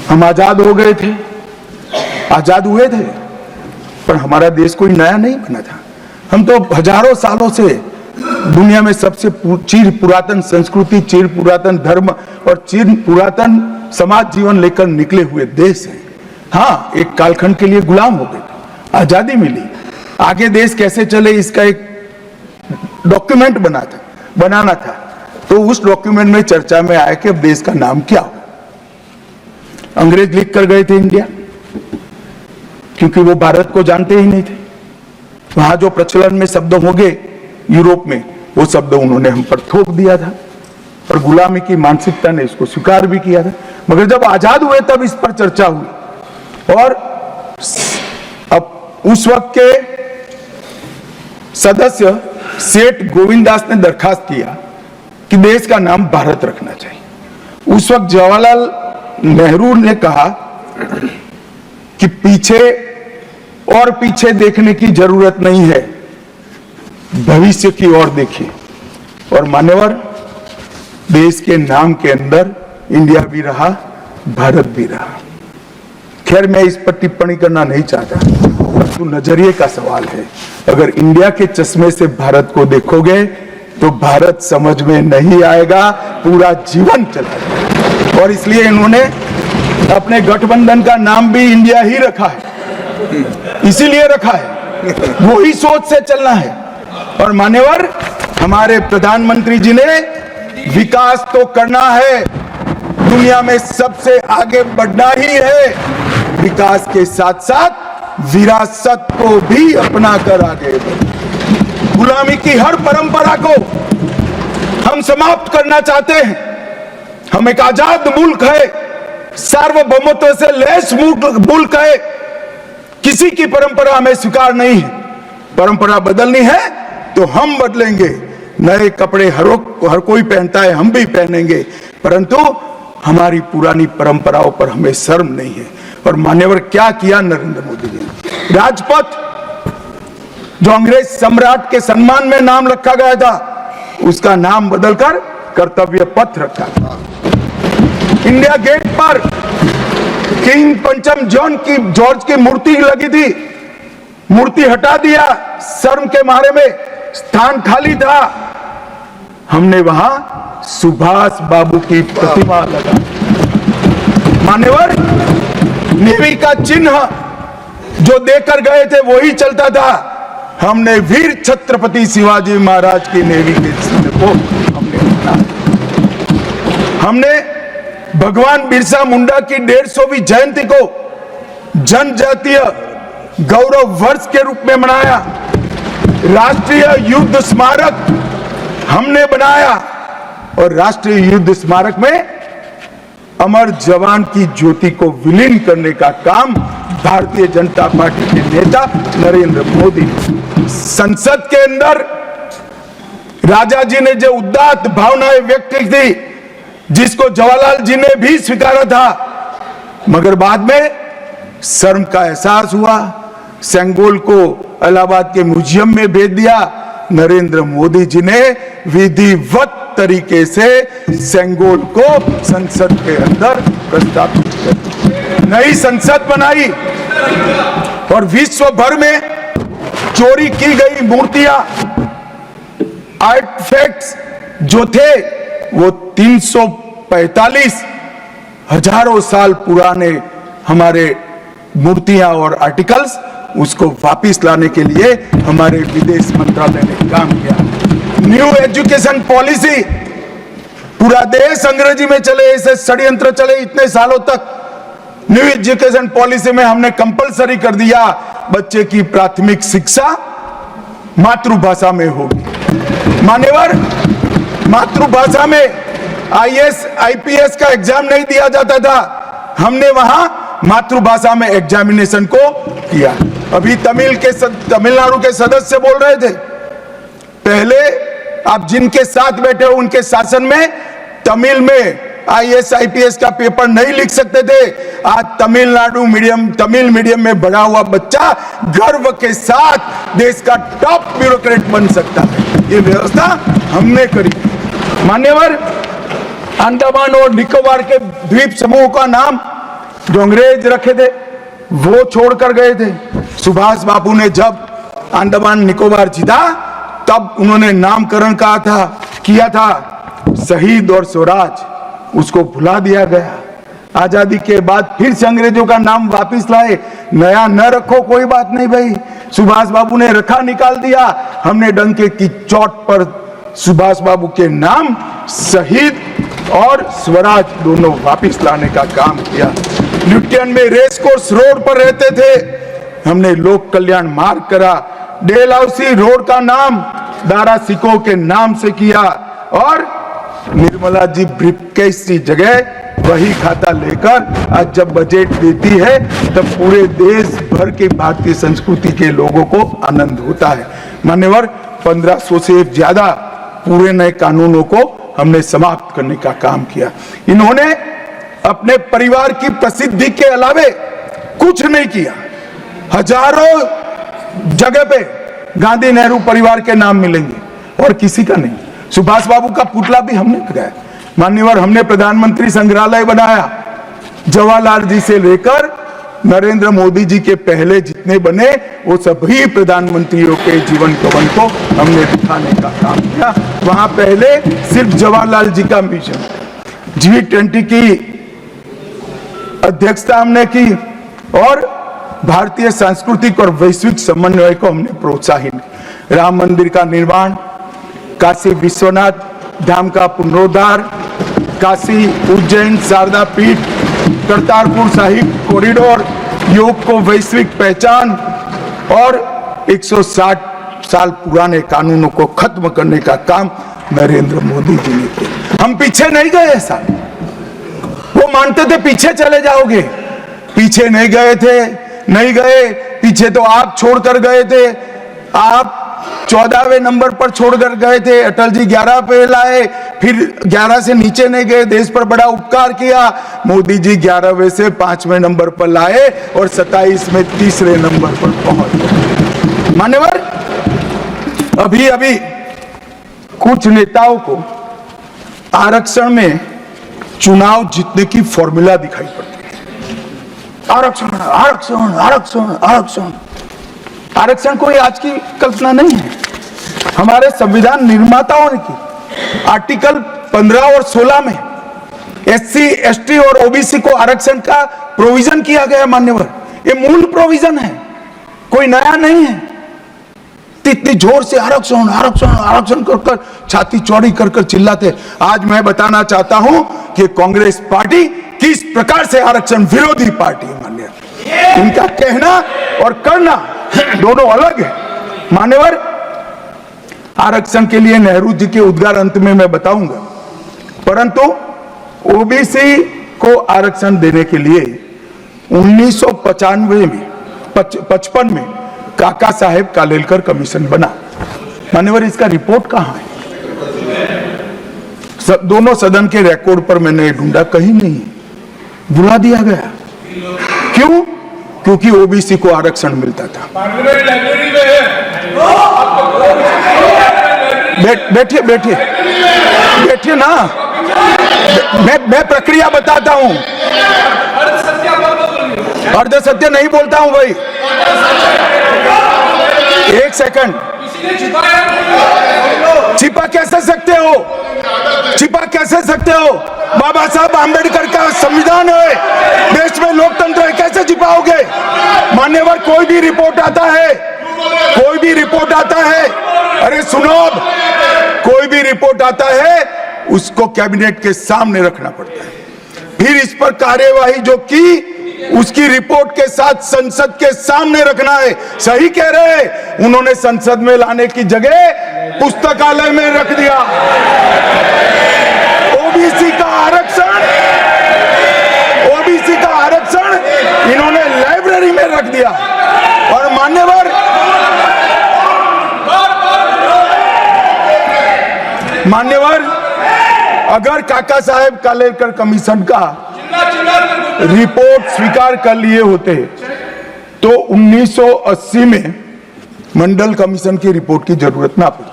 हम आजाद हो गए थे, आजाद हुए थे, पर हमारा देश कोई नया नहीं बना था। हम तो हजारों सालों से दुनिया में सबसे चिर पुरातन संस्कृति, चिर पुरातन धर्म और चिर पुरातन समाज जीवन लेकर निकले हुए देश हैं। हाँ, एक कालखंड के लिए गुलाम हो गए, आजादी मिली, आगे देश कैसे चले इसका एक डॉक्यूमेंट बनाना था। तो उस डॉक्यूमेंट में चर्चा में आया कि अब देश का नाम क्या हो। अंग्रेज लिख कर गए थे इंडिया, क्योंकि वो भारत को जानते ही नहीं थे। वहां जो प्रचलन में शब्द हो गए यूरोप में, वो शब्द उन्होंने हम पर थोप दिया था और गुलामी की मानसिकता ने इसको स्वीकार भी किया था। मगर जब आजाद हुए तब इस पर चर्चा हुई और अब उस वक्त के सदस्य सेठ गोविंददास ने दरखास्त किया कि देश का नाम भारत रखना चाहिए। उस वक्त जवाहरलाल नेहरू ने कहा कि पीछे देखने की जरूरत नहीं है, भविष्य की ओर देखिए। और मान्यवर, देश के नाम के अंदर इंडिया भी रहा, भारत भी रहा। खैर, मैं इस पर टिप्पणी करना नहीं चाहता, परंतु नजरिए का सवाल है। अगर इंडिया के चश्मे से भारत को देखोगे तो भारत समझ में नहीं आएगा, पूरा जीवन चला जाएगा। और इसलिए इन्होंने अपने गठबंधन का नाम भी इंडिया ही रखा है, इसीलिए रखा है, वो ही सोच से चलना है। और मान्यवर, हमारे प्रधानमंत्री जी ने विकास तो करना है, दुनिया में सबसे आगे बढ़ना ही है, विकास के साथ साथ विरासत को भी अपना कर आगे बढ़ना। गुलामी की हर परंपरा को हम समाप्त करना चाहते हैं। हम एक आजाद मुल्क है, सार्वभौमत्व से लैस मुल्क है, किसी की परंपरा हमें स्वीकार नहीं है। परंपरा बदलनी है तो हम बदलेंगे, नए कपड़े हर कोई पहनता है, हम भी पहनेंगे, परंतु हमारी पुरानी परंपराओं पर हमें शर्म नहीं है। और मान्यवर, क्या किया नरेंद्र मोदी जी ने? राजपथ जो अंग्रेज सम्राट के सम्मान में नाम रखा गया था, उसका नाम बदलकर कर्तव्य पथ रखा। इंडिया गेट पर किंग पंचम जॉर्ज की मूर्ति लगी थी, मूर्ति हटा दिया, शर्म के मारे में स्थान खाली था, हमने वहां सुभाष बाबू की प्रतिमा लगा। मान्यवर, नेवी का चिन्ह जो देकर गए थे वही चलता था। हमने वीर छत्रपति शिवाजी महाराज की नेवी के चिन्ह को हमने भगवान बिरसा मुंडा की 150वीं जयंती को जनजातीय गौरव वर्ष के रूप में मनाया। राष्ट्रीय युद्ध स्मारक हमने बनाया और राष्ट्रीय युद्ध स्मारक में अमर जवान की ज्योति को विलीन करने का काम भारतीय जनता पार्टी के नेता नरेंद्र मोदी। संसद के अंदर राजा जी ने जो उदात्त भावनाएं व्यक्त की थी, जिसको जवाहरलाल जी ने भी स्वीकारा था, मगर बाद में शर्म का एहसास हुआ, सेंगोल को इलाहाबाद के म्यूजियम में भेज दिया। नरेंद्र मोदी जी ने विधिवत तरीके से सेंगोल को संसद के अंदर प्रस्तावित किया, नई संसद बनाई और विश्व भर में चोरी की गई मूर्तियां, आर्टिफैक्ट्स जो थे वो 345 हजारों साल पुराने हमारे मूर्तियां और आर्टिकल्स, उसको वापस लाने के लिए हमारे विदेश मंत्रालय ने काम किया। न्यू एजुकेशन पॉलिसी, पूरा देश अंग्रेजी में चले, ऐसे षड्यंत्र चले इतने सालों तक। न्यू एजुकेशन पॉलिसी में हमने कंपलसरी कर दिया, बच्चे की प्राथमिक शिक्षा मातृभाषा में होगी। मान्यवर, मातृभाषा में आईएएस आईपीएस का एग्जाम नहीं दिया जाता था, हमने वहां मातृभाषा में एग्जामिनेशन को किया। अभी तमिलनाडु के सदस्य बोल रहे थे, पहले आप जिनके साथ बैठे हो उनके शासन में तमिल में आईएएस आईपीएस का पेपर नहीं लिख सकते थे। आज तमिल मीडियम में बड़ा हुआ बच्चा गर्व के साथ देश का टॉप ब्यूरोक्रेट बन सकता है। ये व्यवस्था हमने करी। मान्यवर, अंडमान और निकोबार के द्वीप समूह का नाम जो अंग्रेज रखे थे वो छोड़कर गए थे। सुभाष बाबू ने जब अंडमान निकोबार जीता तब उन्होंने नामकरण किया था शहीद और स्वराज, उसको भुला दिया गया। आजादी के बाद फिर से अंग्रेजों का नाम वापस लाए, नया न रखो कोई बात नहीं भाई, सुभाष बाबू ने रखा, निकाल दिया। हमने डंके की चोट पर सुभाष बाबू के नाम शहीद और स्वराज दोनों वापस लाने का काम किया। ल्यूटियन में रेस कोर्स रोड पर रहते थे, हमने लोक कल्याण मार्ग करा। डेलहाउसी रोड का नाम दारा सिकोह के नाम से किया और निर्मला जी ब्रीफकेस की जगह वही खाता लेकर आज जब बजट देती है तब पूरे देश भर के भारतीय संस्कृति के लोगों को आनंद होता है। मान्यवर, 1500 से ज्यादा पूरे नए कानूनों को हमने समाप्त करने का काम किया। इन्होंने अपने परिवार की प्रसिद्धि के अलावे कुछ नहीं किया। हजारों जगह पे गांधी नेहरू परिवार के नाम मिलेंगे और किसी का नहीं। सुभाष बाबू का पुतला भी हमने लगाया। मान्यवर, हमने प्रधानमंत्री संग्रहालय बनाया। जवाहरलाल जी से लेकर नरेंद्र मोदी जी के पहले जितने बने वो सभी प्रधानमंत्रियों के जीवन कवन को हमने दिखाने का काम किया। वहां पहले सिर्फ जवाहरलाल जी का मिशन, G20 की अध्यक्षता हमने की और भारतीय सांस्कृतिक और वैश्विक समन्वय को हमने प्रोत्साहित। राम मंदिर का निर्माण, काशी विश्वनाथ धाम का पुनरोद्धार, काशी उज्जैन शारदा पीठ, करतारपुर साहिब कॉरिडोर, योग को वैश्विक पहचान और 160 साल पुराने कानूनों को खत्म करने का काम नरेंद्र मोदी जी ने किया। हम पीछे नहीं गए, ऐसा वो मानते थे पीछे चले जाओगे, पीछे नहीं गए। पीछे तो आप छोड़कर गए थे, आप 14वें नंबर पर छोड़कर गए थे, अटल जी 11 पे लाए, फिर 11 से नीचे नहीं गए, देश पर बड़ा उपकार किया। मोदी जी 11वें से 5वें नंबर पर लाए और 27 में 3रे नंबर पर पहुंच गए। मान्यवर, अभी अभी कुछ नेताओं को आरक्षण में चुनाव जीतने की फॉर्मूला दिखाई पड़ती है। आरक्षण आरक्षण आरक्षण आरक्षण आरक्षण कोई आज की कल्पना नहीं है। हमारे संविधान निर्माताओं ने की आर्टिकल 15 और 16 में एससी, एसटी और ओबीसी को आरक्षण का प्रोविजन किया गया। मान्यवर, ये मूल प्रोविजन है, कोई नया नहीं है। इतनी जोर से आरक्षण आरक्षण आरक्षण कर छाती चौड़ी कर चिल्लाते। आज मैं बताना चाहता हूं कि कांग्रेस पार्टी किस प्रकार से आरक्षण विरोधी पार्टी है। मान्यवर, इनका कहना और करना दोनों अलग है। मान्यवर, आरक्षण के लिए नेहरू जी के उद्गार अंत में मैं बताऊंगा, परंतु ओबीसी को आरक्षण देने के लिए 1995 में 55 में काका साहेब कालेलकर कमीशन बना। मान्यवर, इसका रिपोर्ट कहां है? दोनों सदन के रिकॉर्ड पर मैंने ढूंढा, कहीं नहीं, बुला दिया गया। क्यों? क्योंकि ओबीसी को आरक्षण मिलता था। बैठिए बैठिए बैठिए ना, मैं प्रक्रिया बताता हूं। अर्ध सत्य नहीं बोलता हूं भाई। एक सेकंड, छिपा कैसे सकते हो? छिपा कैसे सकते हो? बाबा साहब आंबेडकर का संविधान है, देश में लोकतंत्र है, कैसे छिपाओगे? मान्यवर, कोई भी रिपोर्ट आता है, कोई भी रिपोर्ट आता है, अरे सुनो, अब कोई भी रिपोर्ट आता है उसको कैबिनेट के सामने रखना पड़ता है। फिर इस पर कार्यवाही जो की उसकी रिपोर्ट के साथ संसद के सामने रखना है। सही कह रहे हैं, उन्होंने संसद में लाने की जगह पुस्तकालय में रख दिया। ओबीसी का आरक्षण, ओबीसी का आरक्षण इन्होंने लाइब्रेरी में रख दिया। और मान्यवर, अगर काका साहेब कालेलकर कमीशन का रिपोर्ट स्वीकार कर लिए होते तो 1980 में मंडल कमीशन की रिपोर्ट की जरूरत ना पड़ती।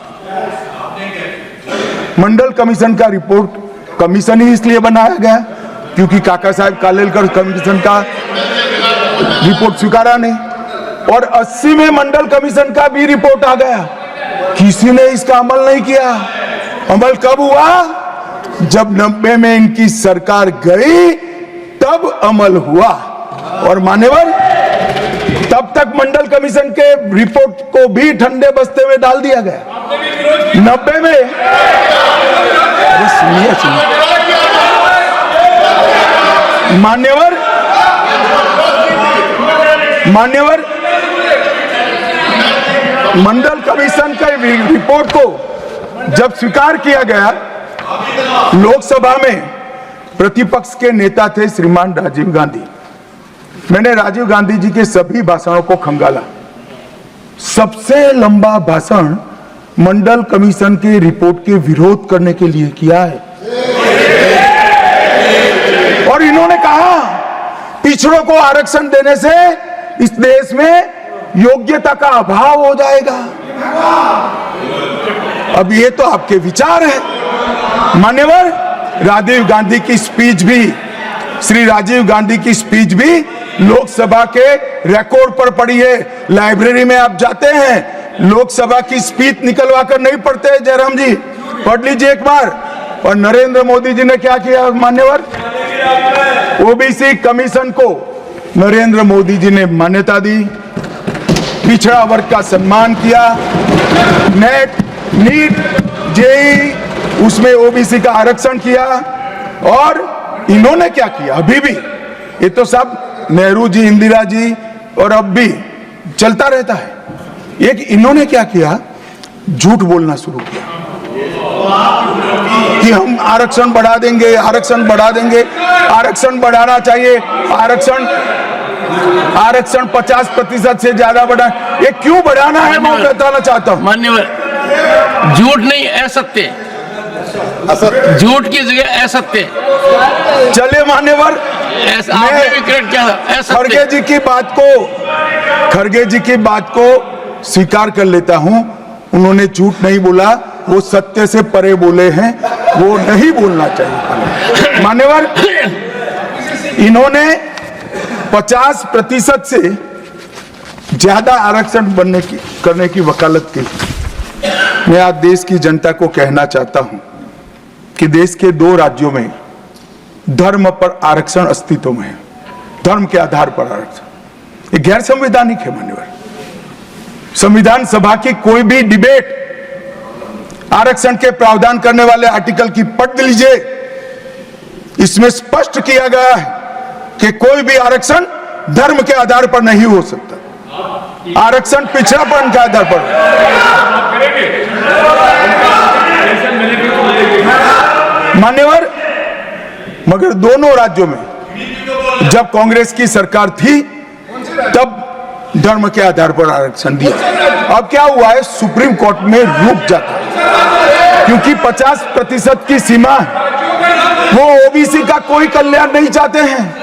मंडल कमीशन का रिपोर्ट कमीशन ही इसलिए बनाया गया क्योंकि काका साहेब कालेलकर कमीशन का रिपोर्ट स्वीकारा नहीं। और 80 में मंडल कमीशन का भी रिपोर्ट आ गया, किसी ने इसका अमल नहीं किया। अमल कब हुआ? जब 90 में इनकी सरकार गई तब अमल हुआ। और मान्यवर, तब तक मंडल कमीशन के रिपोर्ट को भी ठंडे बस्ते में डाल दिया गया। 90 में मान्यवर मंडल कमीशन के रिपोर्ट को जब स्वीकार किया गया, लोकसभा में प्रतिपक्ष के नेता थे श्रीमान राजीव गांधी। मैंने राजीव गांधी जी के सभी भाषणों को खंगाला। सबसे लंबा भाषण मंडल कमीशन के रिपोर्ट के विरोध करने के लिए किया है। और इन्होंने कहा पिछड़ों को आरक्षण देने से इस देश में योग्यता का अभाव हो जाएगा। अब ये तो आपके विचार है। मान्यवर, राजीव गांधी की स्पीच भी, श्री राजीव गांधी की स्पीच भी लोकसभा के रिकॉर्ड पर पड़ी है। लाइब्रेरी में आप जाते हैं, लोकसभा की स्पीच निकलवा कर नहीं पढ़ते। जयराम जी, पढ़ लीजिए एक बार। और नरेंद्र मोदी जी ने क्या किया? मान्यवर, ओबीसी कमीशन को नरेंद्र मोदी जी ने मान्यता दी, पिछड़ा वर्ग का सम्मान किया, नेट, नीट, जेई, उसमें ओबीसी का आरक्षण किया। और इन्होंने क्या किया? अभी भी ये तो सब नेहरू जी, इंदिरा जी और अब भी चलता रहता है। एक इन्होंने क्या किया? झूठ बोलना शुरू किया कि हम आरक्षण बढ़ा देंगे, आरक्षण बढ़ा देंगे, आरक्षण बढ़ाना चाहिए, आरक्षण 50% से ज्यादा बढ़ा। ये क्यों बढ़ाना है मैं बताना चाहता हूं। मान्यवर, झूठ नहीं, असत्य। झूठ की जगह असत्य। चलिए मान्यवर, आपने भी करेक्ट किया था, असत्य। खड़गे जी की बात को स्वीकार कर लेता हूं। उन्होंने झूठ नहीं बोला, वो सत्य से परे बोले हैं, वो नहीं बोलना चाहिए। मान्यवर, इन्होंने 50% से ज्यादा आरक्षण करने की वकालत की। मैं आज देश की जनता को कहना चाहता हूं कि देश के 2 राज्यों में धर्म पर आरक्षण अस्तित्व में है। धर्म के आधार पर आरक्षण, ये गैर संवैधानिक है। मान्यवर, संविधान सभा की कोई भी डिबेट आरक्षण के प्रावधान करने वाले आर्टिकल की पढ़ लीजिए, इसमें स्पष्ट किया गया है कि कोई भी आरक्षण धर्म के आधार पर नहीं हो सकता। आरक्षण पिछड़ापन के आधार पर। मान्यवर, मगर दोनों राज्यों में जब कांग्रेस की सरकार थी तब धर्म के आधार पर आरक्षण दिया। अब क्या हुआ है, सुप्रीम कोर्ट में रुक जाता है, क्योंकि 50% की सीमा है। वो ओबीसी का कोई कल्याण नहीं चाहते हैं।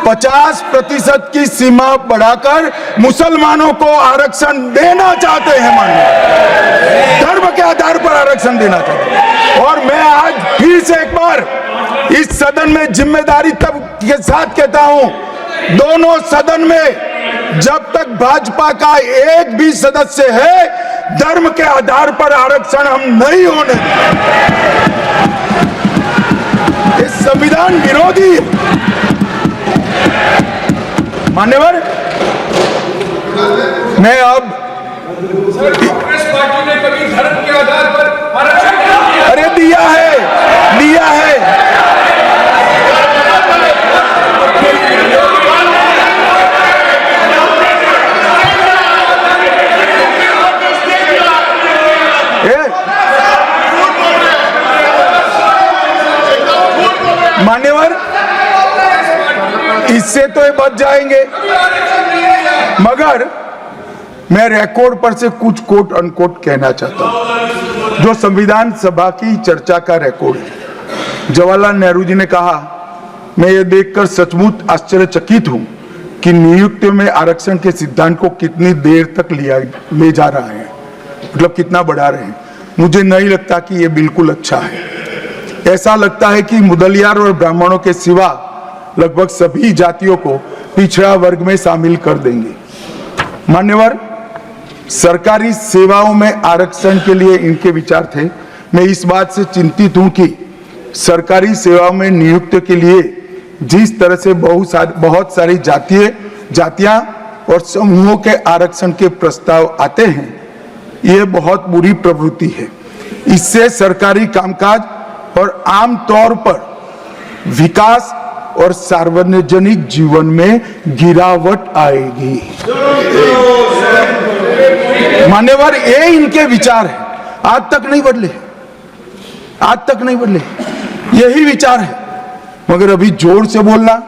50% की सीमा बढ़ाकर मुसलमानों को आरक्षण देना चाहते हैं। माननीय, धर्म के आधार पर आरक्षण देना चाहते हैं। और मैं आज फिर से एक बार इस सदन में जिम्मेदारी तब के साथ कहता हूं, दोनों सदन में जब तक भाजपा का एक भी सदस्य है, धर्म के आधार पर आरक्षण हम नहीं होने देंगे। ये संविधान विरोधी है। मान्यवर, मैं अब कांग्रेस पार्टी ने कभी धर्म के आधार पर आरक्षण नहीं दिया। अरे दिया है। मान्यवर, इससे तो ये बच जाएंगे, मगर मैं रिकॉर्ड पर से कुछ कोट अनकोट कहना चाहता हूं, जो संविधान सभा की चर्चा का रिकॉर्ड है। जवाहरलाल नेहरू जी ने कहा, मैं ये देखकर सचमुच आश्चर्यचकित हूं कि नियुक्ति में आरक्षण के सिद्धांत को कितनी देर तक ले जा रहा है, मतलब कितना बढ़ा रहे हैं। मुझे नहीं लगता कि ये बिल्कुल अच्छा है। ऐसा लगता है कि मुदलियार और ब्राह्मणों के सिवा लगभग सभी जातियों को पिछड़ा वर्ग में शामिल कर देंगे। मान्यवर, सरकारी सेवाओं में आरक्षण के लिए इनके विचार थे। मैं इस बात से चिंतित हूं कि सरकारी सेवाओं में नियुक्ति के लिए जिस तरह से बहुत सारी जातियां और समूहों के आरक्षण के प्रस्ताव आते हैं, यह बहुत बुरी प्रवृत्ति है। इससे सरकारी कामकाज और आम तौर पर विकास और सार्वजनिक जीवन में गिरावट आएगी। मान्यवर, ये इनके विचार है, आज तक नहीं बदले, यही विचार है। मगर अभी जोर से बोलना,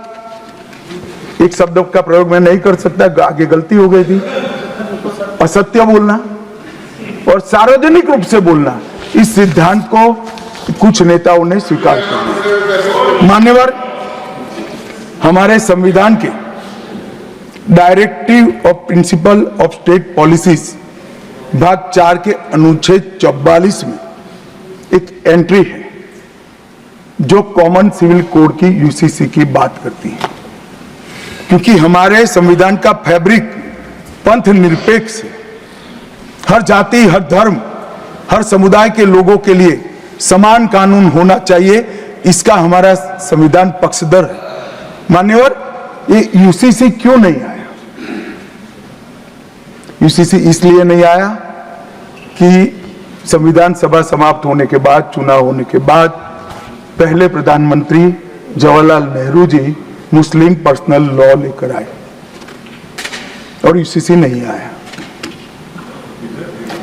एक शब्द का प्रयोग मैं नहीं कर सकता, आगे गलती हो गई थी, असत्य बोलना और सार्वजनिक रूप से बोलना, इस सिद्धांत को कुछ नेताओं ने स्वीकार कर लिया। मान्यवर, हमारे संविधान के directive of principle of state policies भाग 4 के अनुच्छेद 44 में एक एंट्री है जो कॉमन सिविल कोड की यूसीसी की बात करती है। क्योंकि हमारे संविधान का फैब्रिक पंथ निरपेक्ष है, हर जाति, हर धर्म, हर समुदाय के लोगों के लिए समान कानून होना चाहिए, इसका हमारा संविधान पक्षधर है। मान्यवर, ये यूसीसी क्यों नहीं आया? यूसीसी इसलिए नहीं आया कि संविधान सभा समाप्त होने के बाद, चुनाव होने के बाद, पहले प्रधानमंत्री जवाहरलाल नेहरू जी मुस्लिम पर्सनल लॉ लेकर आए और यूसीसी नहीं आया।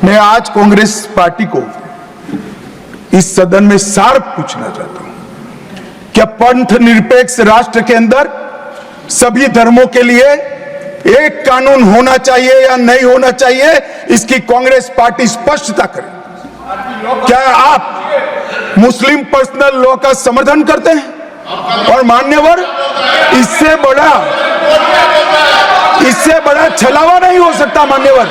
मैं आज कांग्रेस पार्टी को इस सदन में सार्थ पूछना चाहता हूं, क्या पंथ निरपेक्ष राष्ट्र के अंदर सभी धर्मों के लिए एक कानून होना चाहिए या नहीं होना चाहिए? इसकी कांग्रेस पार्टी स्पष्टता करे। क्या आप मुस्लिम पर्सनल लॉ का समर्थन करते हैं? और मान्यवर, इससे बड़ा छलावा नहीं हो सकता मान्यवर,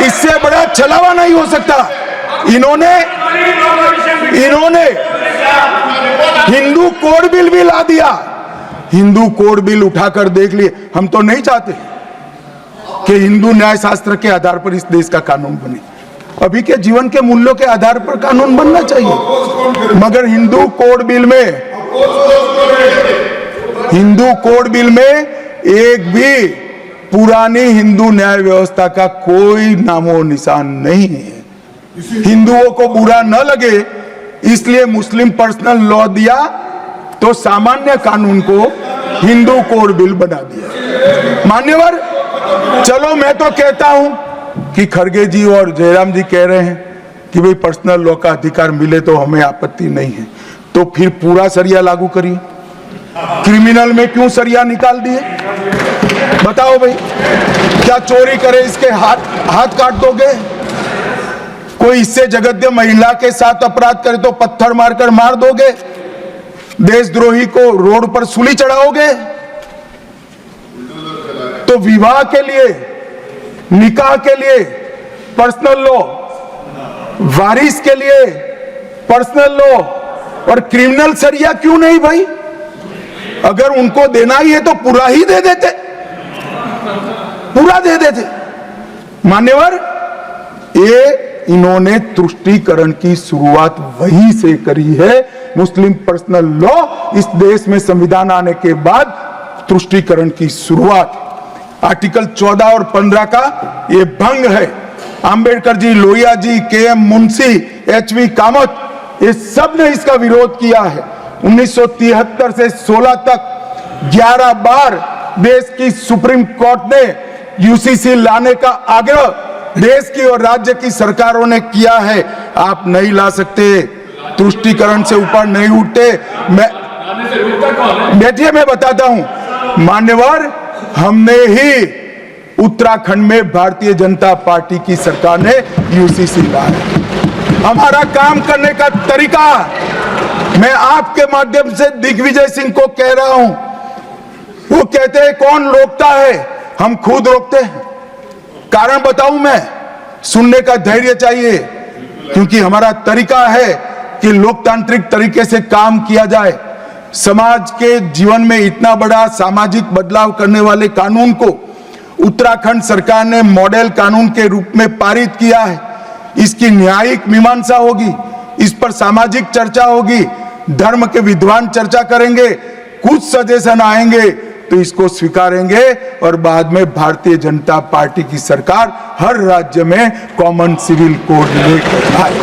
इससे बड़ा छलावा नहीं हो सकता। इन्होंने हिंदू कोड बिल भी ला दिया। हिंदू कोड बिल उठाकर देख लिए। हम तो नहीं चाहते कि हिंदू न्याय शास्त्र के आधार पर इस देश का कानून बने। अभी के जीवन के मूल्यों के आधार पर कानून बनना चाहिए, मगर हिंदू कोड बिल में एक भी पुरानी हिंदू न्याय व्यवस्था का कोई नामो निशान नहीं है। हिंदुओं को बुरा न लगे इसलिए मुस्लिम पर्सनल लॉ दिया, तो सामान्य कानून को हिंदू कोड बिल बना दिया। मान्यवर, चलो मैं तो कहता हूं कि खड़गे जी और जयराम जी कह रहे हैं कि भाई पर्सनल लॉ का अधिकार मिले तो हमें आपत्ति नहीं है, तो फिर पूरा सरिया लागू करिए। क्रिमिनल में क्यों सरिया निकाल दिए? बताओ भाई, क्या चोरी करे इसके हाथ काट दोगे? कोई इससे जगद्य महिला के साथ अपराध करे तो पत्थर मारकर मार दोगे? देशद्रोही को रोड पर सूली चढ़ाओगे? तो विवाह के लिए, निकाह के लिए पर्सनल लॉ, वारिस के लिए पर्सनल लॉ, और क्रिमिनल सरिया क्यों नहीं भाई? अगर उनको देना ही है तो पूरा ही दे देते, पूरा दे देते। मान्यवर, ये इन्होंने तुष्टीकरण की शुरुआत वहीं से करी है। मुस्लिम पर्सनल लॉ इस देश में संविधान आने के बाद तुष्टीकरण की शुरुआत। आर्टिकल 14 और 15 का ये भंग है। अंबेडकर जी, लोहिया जी, के.एम. मुंशी, एच.वी. कामत, ये सब ने इसका विरोध किया है। 1973 से 16 तक 11 बार देश की सुप्रीम कोर्ट ने यूसीसी लाने का आग्रह देश की और राज्य की सरकारों ने किया है। आप नहीं ला सकते, तुष्टीकरण से ऊपर नहीं उठते। बैठिए, मैं बताता हूं। मान्यवर, हमने ही उत्तराखंड में भारतीय जनता पार्टी की सरकार ने यूसीसी लाया। हमारा काम करने का तरीका, मैं आपके माध्यम से दिग्विजय सिंह को कह रहा हूं। वो कहते हैं कौन रोकता है? हम खुद रोकते हैं। कारण बताऊं मैं? सुनने का धैर्य चाहिए, क्योंकि हमारा तरीका है कि लोकतांत्रिक तरीके से काम किया जाए। समाज के जीवन में इतना बड़ा सामाजिक बदलाव करने वाले कानून को उत्तराखंड सरकार ने मॉडल कानून के रूप में पारित किया है। इसकी न्यायिक मीमांसा होगी, इस पर सामाजिक चर्चा होगी, धर्म के विद्वान चर्चा करेंगे, कुछ सजेशन आएंगे तो इसको स्वीकारेंगे, और बाद में भारतीय जनता पार्टी की सरकार हर राज्य में कॉमन सिविल कोड लेकर आए।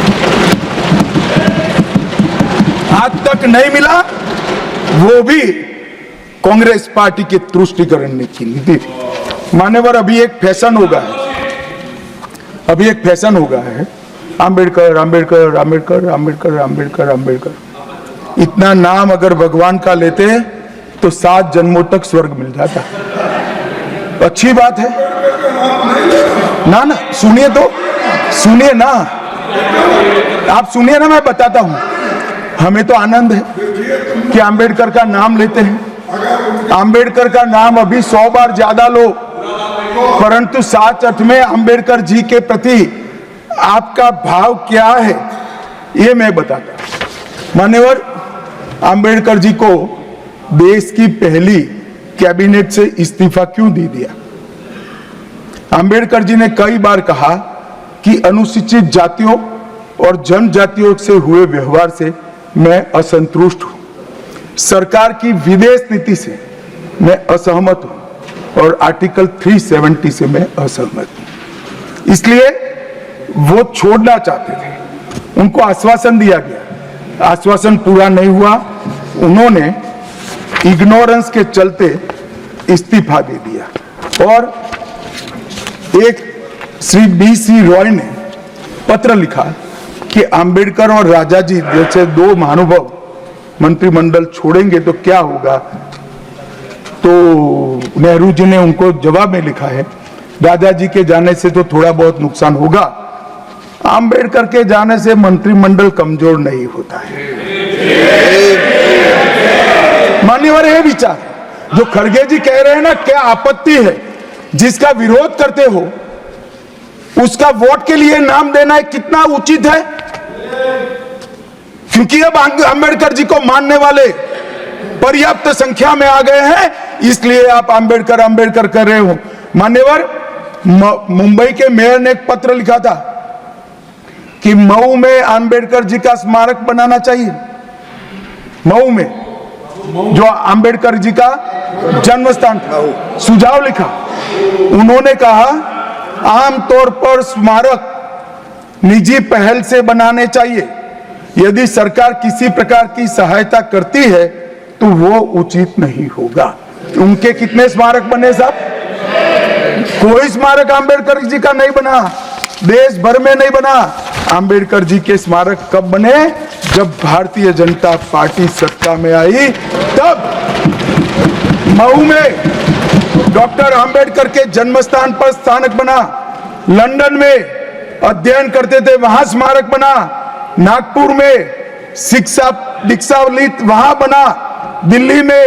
आज तक नहीं मिला, वो भी कांग्रेस पार्टी के तुष्टीकरण की नीति थी। मान्यवर, अभी एक फैशन होगा है, अभी एक फैशन होगा है, अंबेडकर अंबेडकर अंबेडकर अंबेडकर अंबेडकर अंबेडकर। इतना नाम अगर भगवान का लेते तो 7 जन्मों तक स्वर्ग मिल जाता। अच्छी बात है ना? ना सुनिए तो, सुनिए ना, आप सुनिए ना, मैं बताता हूं। हमें तो आनंद है कि अंबेडकर का नाम लेते हैं। अंबेडकर का नाम अभी 100 बार ज्यादा लो, परंतु 7-8 में अंबेडकर जी के प्रति आपका भाव क्या है ये मैं बताता हूं। मान्यवर, अंबेडकर जी को देश की पहली कैबिनेट से इस्तीफा क्यों दे दिया? अंबेडकर जी ने कई बार कहा कि अनुसूचित जातियों और जनजातियों से हुए व्यवहार से मैं असंतुष्ट हूं। सरकार की विदेश नीति से मैं असहमत हूं और आर्टिकल 370 से मैं असहमत हूं। इसलिए वो छोड़ना चाहते थे। उनको आश्वासन दिया गया, आश्वासन पूरा नहीं हुआ। उन्होंने इग्नोरेंस के चलते इस्तीफा दे दिया। और एक श्री B.C. रॉय ने पत्र लिखा कि अंबेडकर और राजाजी जैसे 2 महानुभाव मंत्रिमंडल छोड़ेंगे तो क्या होगा। तो नेहरू जी ने उनको जवाब में लिखा है, राजाजी के जाने से तो थोड़ा बहुत नुकसान होगा, आंबेडकर के जाने से मंत्रिमंडल कमजोर नहीं होता है। मान्यवर ये विचार जो खड़गे जी कह रहे हैं ना, क्या आपत्ति है? जिसका विरोध करते हो उसका वोट के लिए नाम देना कितना उचित है? क्योंकि अब अंबेडकर जी को मानने वाले पर्याप्त संख्या में आ गए हैं, इसलिए आप अंबेडकर अंबेडकर कर रहे हो। मान्यवर, मुंबई के मेयर ने एक पत्र लिखा था कि मऊ में अंबेडकर जी का स्मारक बनाना चाहिए। मऊ में जो अंबेडकर जी का जन्म स्थान था, सुझाव लिखा। उन्होंने कहा आमतौर पर स्मारक निजी पहल से बनाने चाहिए। यदि सरकार किसी प्रकार की सहायता करती है तो वो उचित नहीं होगा। उनके कितने स्मारक बने साहब? कोई स्मारक अंबेडकर जी का नहीं बना, देश भर में नहीं बना। अंबेडकर जी के स्मारक कब बने? जब भारतीय जनता पार्टी सत्ता में आई, तब मऊ में डॉक्टर अंबेडकर के जन्म स्थान पर स्मारक बना। लंदन में अध्ययन करते थे, वहां स्मारक बना। नागपुर में शिक्षा दीक्षावलित वहां बना। दिल्ली में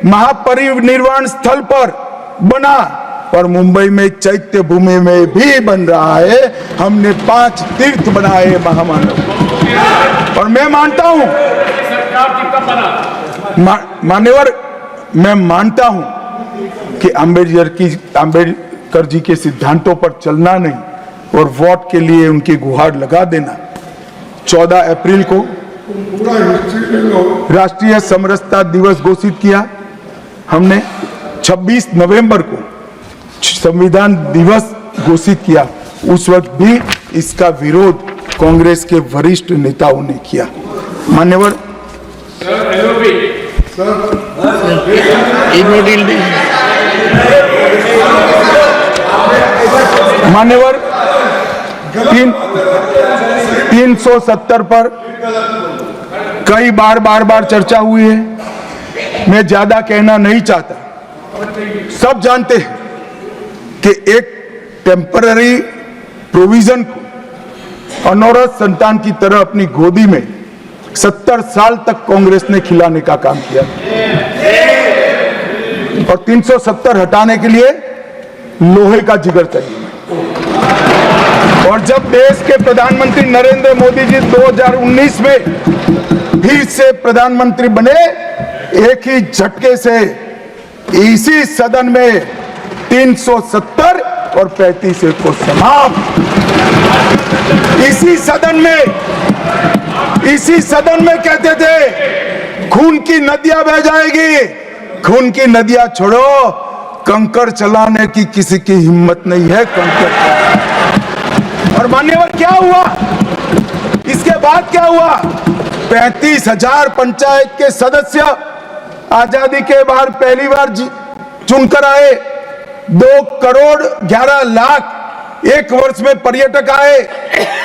महापरिनिर्वाण स्थल पर बना, और मुंबई में चैत्य भूमि में भी बन रहा है। हमने 5 तीर्थ बनाए महामानव। और मैं मानता हूं मान्यवर, मैं मानता हूं कि अंबेडकर जी के सिद्धांतों पर चलना नहीं और वोट के लिए उनकी गुहार लगा देना। 14 अप्रैल को राष्ट्रीय समरसता दिवस घोषित किया हमने। 26 नवंबर को संविधान दिवस घोषित किया। उस वक्त भी इसका विरोध कांग्रेस के वरिष्ठ नेताओं ने किया। मान्यवर, मान्यवर, 370 पर कई बार चर्चा हुई है। मैं ज्यादा कहना नहीं चाहता। सब जानते हैं कि एक टेम्पररी प्रोविजन को अनौरत संतान की तरह अपनी गोदी में 70 साल तक कांग्रेस ने खिलाने का काम किया, और 370 हटाने के लिए लोहे का जिगर चाहिए। और जब देश के प्रधानमंत्री नरेंद्र मोदी जी 2019 में फिर से प्रधानमंत्री बने, एक ही झटके से इसी सदन में 370 और 35 को समाप्त। इसी सदन में कहते थे खून की नदियां बह जाएगी। खून की नदियां छोड़ो, कंकड़ चलाने की किसी की हिम्मत नहीं है। और मान्यवर, क्या हुआ? इसके बाद क्या हुआ? 35,000 पंचायत के सदस्य आजादी के बाद पहली बार चुनकर आए। 2 करोड़ 11 लाख एक वर्ष में पर्यटक आए।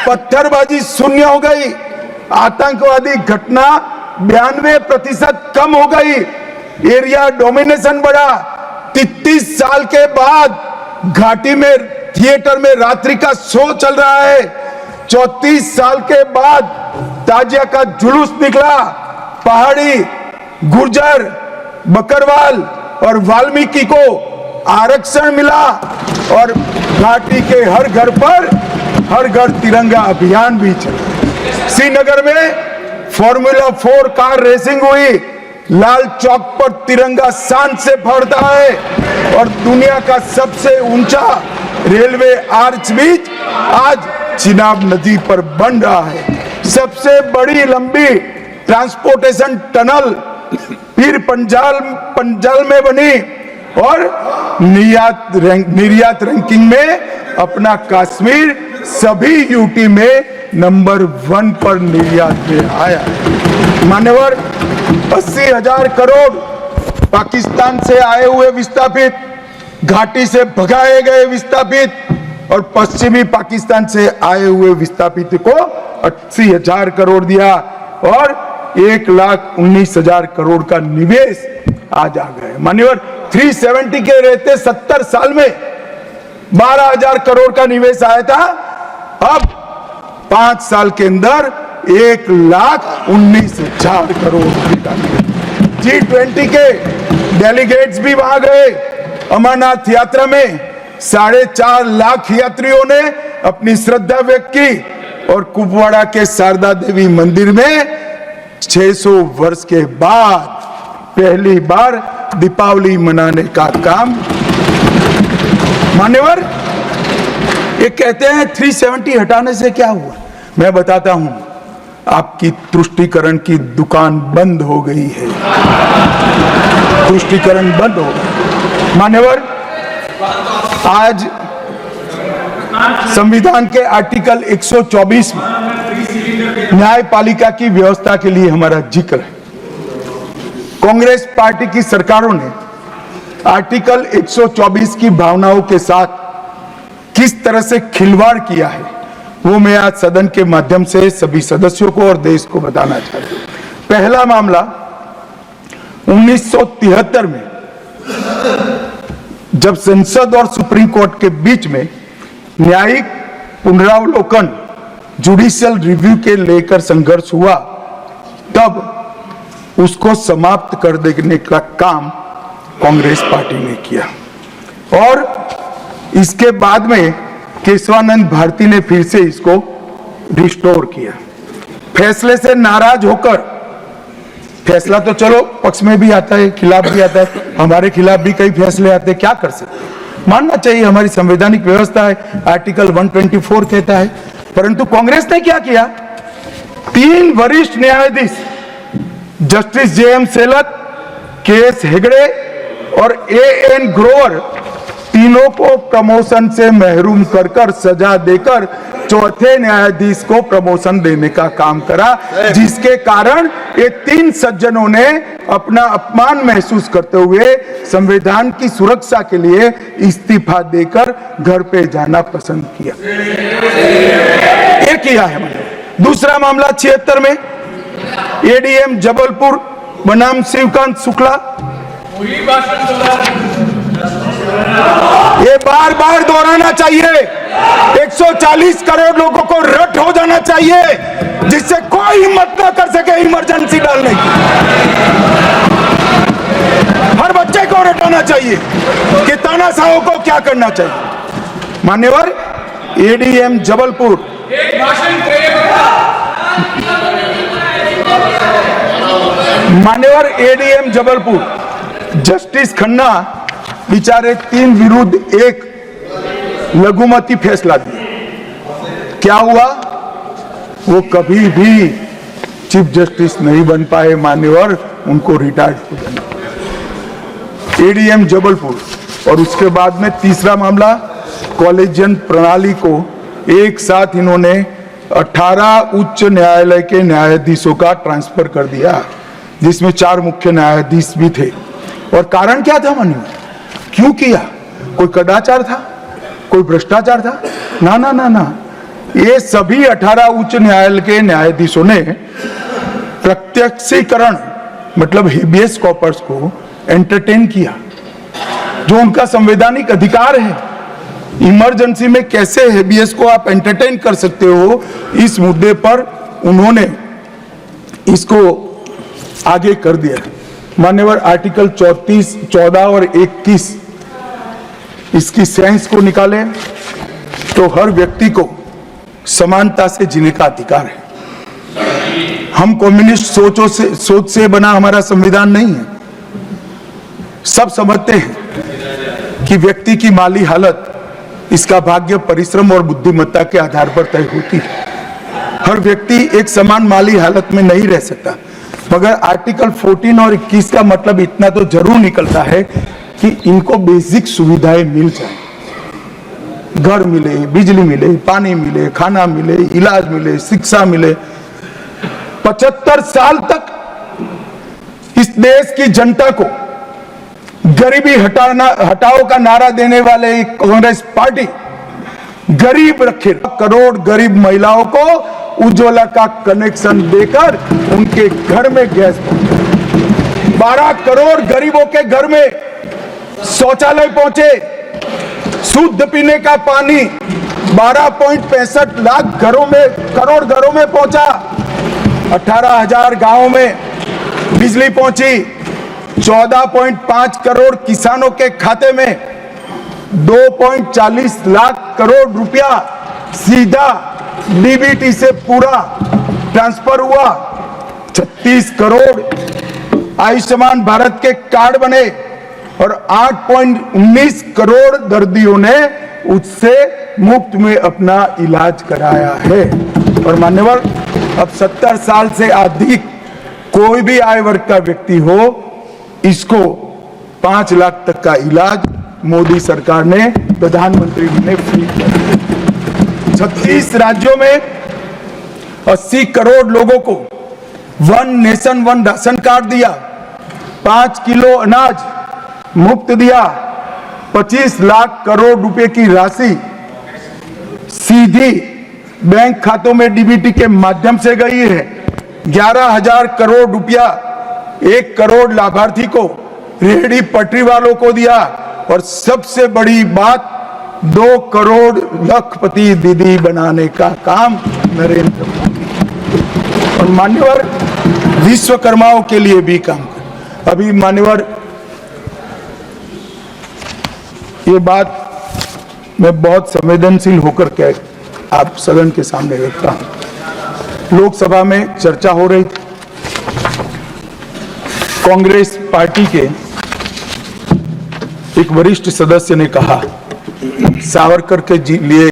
पत्थरबाजी शून्य हो गई। आतंकवादी घटना 92% कम हो गई। एरिया डोमिनेशन बढ़ा। 33 साल के बाद घाटी में थिएटर में रात्रि का शो चल रहा है। 34 साल के बाद ताजिया का जुलूस निकला। पहाड़ी, गुर्जर, बकरवाल और वाल्मीकि को आरक्षण मिला, और घाटी के हर घर पर हर घर तिरंगा अभियान भी चला। श्रीनगर में फॉर्मूला 4 कार रेसिंग हुई। लाल चौक पर तिरंगा शान से फहरता है, और दुनिया का सबसे ऊंचा रेलवे आर्च ब्रिज आज चिनाब नदी पर बन रहा है। सबसे बड़ी लंबी ट्रांसपोर्टेशन टनल फिर पंजाल में बनी, और निर्यात रैंकिंग में अपना कश्मीर सभी यूटी में नंबर 1 पर निर्यात में आया। मान्यवर, 80,000 करोड़ पाकिस्तान से आए हुए विस्थापित, घाटी से भगाए गए विस्थापित और पश्चिमी पाकिस्तान से आए हुए विस्थापित को 80,000 करोड़ दिया, और 1,19,000 करोड़ का निवेश आज आ गए। मान्यवर, 370 के रहते 70 साल में 12,000 करोड़ का निवेश आया था। अब 5 साल के अंदर 1,19,000 करोड़ रुपए। G20 के डेलीगेट्स भी वहां गए। अमरनाथ यात्रा में 4.5 लाख यात्रियों ने अपनी श्रद्धा व्यक्त की और कुपवाड़ा के शारदा देवी मंदिर में 600 वर्ष के बाद पहली बार दीपावली मनाने का काम। मान्यवर, ये कहते हैं 370 हटाने से क्या हुआ। मैं बताता हूं, आपकी तुष्टीकरण की दुकान बंद हो गई है। तुष्टीकरण बंद हो गया। मान्यवर, आज संविधान के आर्टिकल 124 में न्यायपालिका की व्यवस्था के लिए हमारा जिक्र है। कांग्रेस पार्टी की सरकारों ने आर्टिकल 124 की भावनाओं के साथ किस तरह से खिलवाड़ किया है, वो मैं आज सदन के माध्यम से सभी सदस्यों को और देश को बताना चाहता हूं। पहला मामला 1973 में जब संसद और सुप्रीम कोर्ट के बीच में न्यायिक पुनरावलोकन जुडिशियल रिव्यू के लेकर संघर्ष हुआ, तब उसको समाप्त कर देने का काम कांग्रेस पार्टी ने किया और इसके बाद में केशवानंद भारती ने फिर से इसको रिस्टोर किया। फैसले से नाराज होकर, फैसला तो चलो पक्ष में भी आता है, खिलाफ भी आता है, हमारे खिलाफ भी कई फैसले आते हैं, क्या कर सकते, मानना चाहिए, हमारी संवैधानिक व्यवस्था है, आर्टिकल 124 कहता है। परंतु कांग्रेस ने क्या किया, 3 वरिष्ठ न्यायाधीश जस्टिस जे.एम. सेलत, के.एस. हेगड़े और ए.एन. ग्रोवर, तीनों को प्रमोशन से महरूम कर सजा देकर चौथे न्यायाधीश को प्रमोशन देने का काम करा, जिसके कारण ये 3 सज्जनों ने अपना अपमान महसूस करते हुए संविधान की सुरक्षा के लिए इस्तीफा देकर घर पे जाना पसंद किया। ये किया है मैंने। दूसरा मामला 76 में एडीएम जबलपुर बनाम शिवकांत शुक्ला, ये बार बार दोहराना चाहिए। 140 करोड़ लोगों को रट हो जाना चाहिए, जिससे कोई हिम्मत ना कर सके इमरजेंसी डालने की। हर बच्चे को रटाना चाहिए कि तानाशाहों को क्या करना चाहिए। मान्यवर, ADM Jabalpur ADM Jabalpur justice Khanna बेचारे 3 विरुद्ध 1 लघुमती फैसला दिया। क्या हुआ, वो कभी भी चीफ जस्टिस नहीं बन पाए। मान्यवर, उनको रिटायर्ड हो जाना। एडीएम जबलपुर। और उसके बाद में तीसरा मामला, कॉलेजियन प्रणाली को एक साथ इन्होंने 18 उच्च न्यायालय के न्यायाधीशों का ट्रांसफर कर दिया, जिसमें 4 मुख्य न्यायाधीश भी थे। और कारण क्या था मान्यवर, क्यों किया? कोई कदाचार था, कोई भ्रष्टाचार था? ना ना ना ना, ये सभी 18 उच्च न्यायालय के न्यायाधीशों ने प्रत्यक्षीकरण मतलब हेबियस कॉर्पस को एंटरटेन किया, जो उनका संवैधानिक अधिकार है। इमरजेंसी में कैसे हेबियस को आप एंटरटेन कर सकते हो, इस मुद्दे पर उन्होंने इसको आगे कर दिया। मान्यवर, आर्टिकल 34, 14 और 21 इसकी सेंस को निकाले तो हर व्यक्ति को समानता से जीने का अधिकार है। हम कम्युनिस्ट सोच से बना हमारा संविधान नहीं है। सब समझते हैं कि व्यक्ति की माली हालत इसका भाग्य, परिश्रम और बुद्धिमत्ता के आधार पर तय होती है। हर व्यक्ति एक समान माली हालत में नहीं रह सकता, मगर आर्टिकल 14 और 21 का मतलब इतना तो जरूर निकलता है कि इनको बेसिक सुविधाएं मिल जाए, घर मिले, बिजली मिले, पानी मिले, खाना मिले, इलाज मिले, शिक्षा मिले। 75 साल तक इस देश की जनता को गरीबी हटाओ का नारा देने वाले कांग्रेस पार्टी गरीब रखे। करोड़ गरीब महिलाओं को उज्ज्वला का कनेक्शन देकर उनके घर में गैस पहुंचे। 12 करोड़ गरीबों के घर में शौचालय पहुंचे, शुद्ध पीने का पानी, 12.65 लाख करोड़ घरों में पहुंचा। 18,000 गांवों में बिजली पहुंची। 14.5 करोड़ किसानों के खाते में 2.40 लाख करोड़ रुपया सीधा डीबीटी से पूरा ट्रांसफर हुआ। 36 करोड़ आयुष्मान भारत के कार्ड बने और 8.19 करोड़ दर्दियों ने उससे मुफ्त में अपना इलाज कराया है। और मान्यवर, अब 70 साल से अधिक कोई भी आय वर्ग का व्यक्ति हो, इसको 5 लाख तक का इलाज मोदी सरकार ने, प्रधानमंत्री ने फ्री कर दिया। 36 राज्यों में 80 करोड़ लोगों को one nation one ration card दिया। 5 किलो अनाज मुफ्त दिया। 25 लाख करोड़ रुपए की राशि सीधी बैंक खातों में डीबीटी के माध्यम से गई है। 11,000 करोड़ रुपया 1 करोड़ लाभार्थी को, रेहड़ी पटरी वालों को दिया। और सबसे बड़ी बात, 2 करोड़ लखपति दीदी बनाने का काम नरेंद्र मोदी। और मान्यवर, विश्वकर्माओं के लिए भी काम कर। अभी मान्यवर, ये बात मैं बहुत संवेदनशील होकर के आप सदन के सामने रखता हूं। लोकसभा में चर्चा हो रही थी। कांग्रेस पार्टी के एक वरिष्ठ सदस्य ने कहा, सावरकर के लिए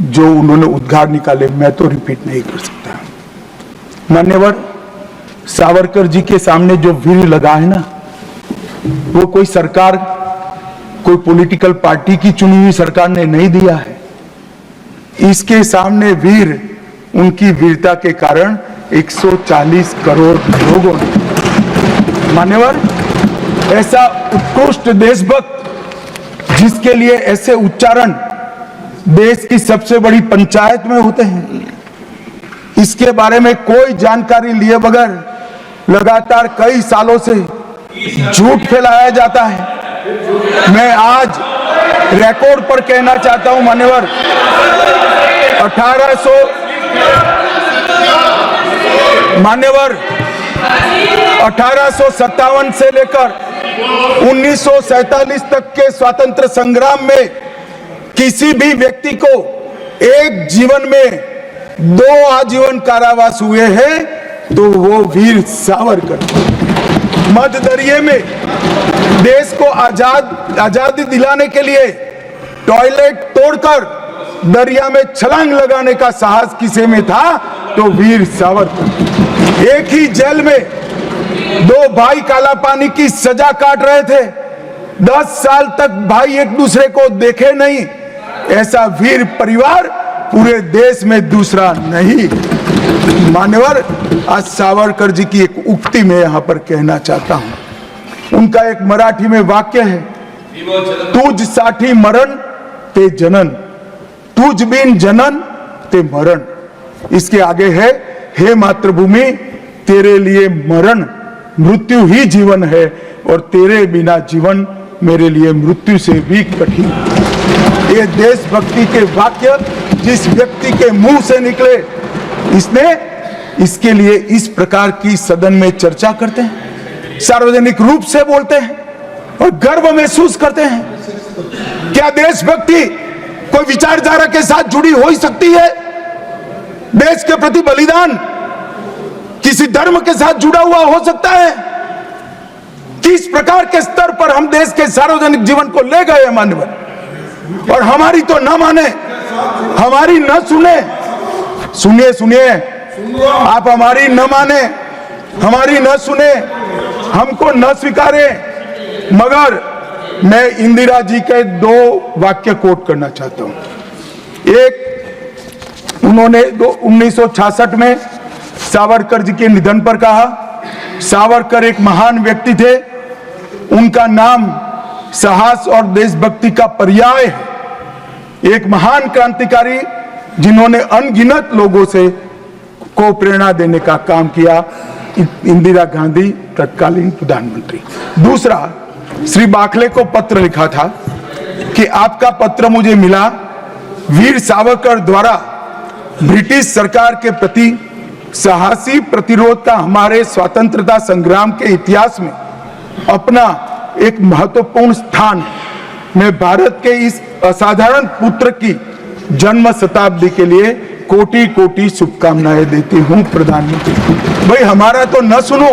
जो उन्होंने उद्गार निकाले मैं तो रिपीट नहीं कर सकता। मान्यवर, सावरकर जी के सामने जो वीर लगा है ना, वो कोई सरकार, कोई पॉलिटिकल पार्टी की चुनी हुई सरकार ने नहीं दिया है। इसके सामने वीर, उनकी वीरता के कारण 140 करोड़ लोगों ने। मान्यवर, ऐसा उत्कृष्ट देशभक्त जिसके लिए ऐसे उच्चारण देश की सबसे बड़ी पंचायत में होते हैं, इसके बारे में कोई जानकारी लिए बगैर लगातार कई सालों से झूठ फैलाया जाता है। मैं आज रिकॉर्ड पर कहना चाहता हूं मान्यवर, 1857 से लेकर 1947 तक के स्वतंत्र संग्राम में किसी भी व्यक्ति को एक जीवन में 2 आजीवन कारावास हुए हैं तो वो वीर सावरकर। मध्य दरिये में देश को आजादी दिलाने के लिए टॉयलेट तोड़कर दरिया में छलांग लगाने का साहस किसे में था तो वीर सावरकर। एक ही जेल में 2 भाई काला पानी की सजा काट रहे थे। 10 साल तक भाई एक दूसरे को देखे नहीं। ऐसा वीर परिवार पूरे देश में दूसरा नहीं। मान्यवर, आज सावरकर जी की एक उक्ति में यहां पर कहना चाहता हूं। उनका एक मराठी में वाक्य है, तुझ साठी मरण ते जनन, तुझ बिन जनन ते मरण। इसके आगे है, हे मातृभूमि तेरे लिए मरण मृत्यु ही जीवन है और तेरे बिना जीवन मेरे लिए मृत्यु से भी कठिन। ये देशभक्ति के वाक्य जिस व्यक्ति के मुंह से निकले, इसके लिए इस प्रकार की सदन में चर्चा करते हैं, सार्वजनिक रूप से बोलते हैं और गर्व महसूस करते हैं। क्या देशभक्ति कोई विचारधारा के साथ जुड़ी हो ही सकती है? देश के प्रति बलिदान किसी धर्म के साथ जुड़ा हुआ हो सकता है? किस प्रकार के स्तर पर हम देश के सार्वजनिक जीवन को ले गए मान्यवर, और हमारी तो न माने, हमारी न सुने। सुनिए सुनिए, आप हमारी न माने, हमारी न सुने, हमको न स्वीकारे, मगर मैं इंदिरा जी के 2 वाक्य कोट करना चाहता हूं। एक, उन्होंने 1966 में सावरकर जी के निधन पर कहा, सावरकर एक महान व्यक्ति थे, उनका नाम साहस और देशभक्ति का पर्याय है। एक महान क्रांतिकारी जिन्होंने अनगिनत लोगों से को प्रेरणा देने का काम किया, इंदिरा गांधी तत्कालीन प्रधानमंत्री। दूसरा, श्री बाखले को पत्र लिखा था कि आपका पत्र मुझे मिला। वीर सावरकर द्वारा ब्रिटिश सरकार के प्रति साहसी प्रतिरोध का हमारे स्वतंत्रता संग्राम के इतिहास में अपना एक महत्वपूर्ण स्थान है। मैं भारत के इस असाधारण पुत्र की जन्म शताब्दी के लिए कोटि कोटि शुभकामनाएं देती हूं प्रधानमंत्री। भाई हमारा तो न सुनो,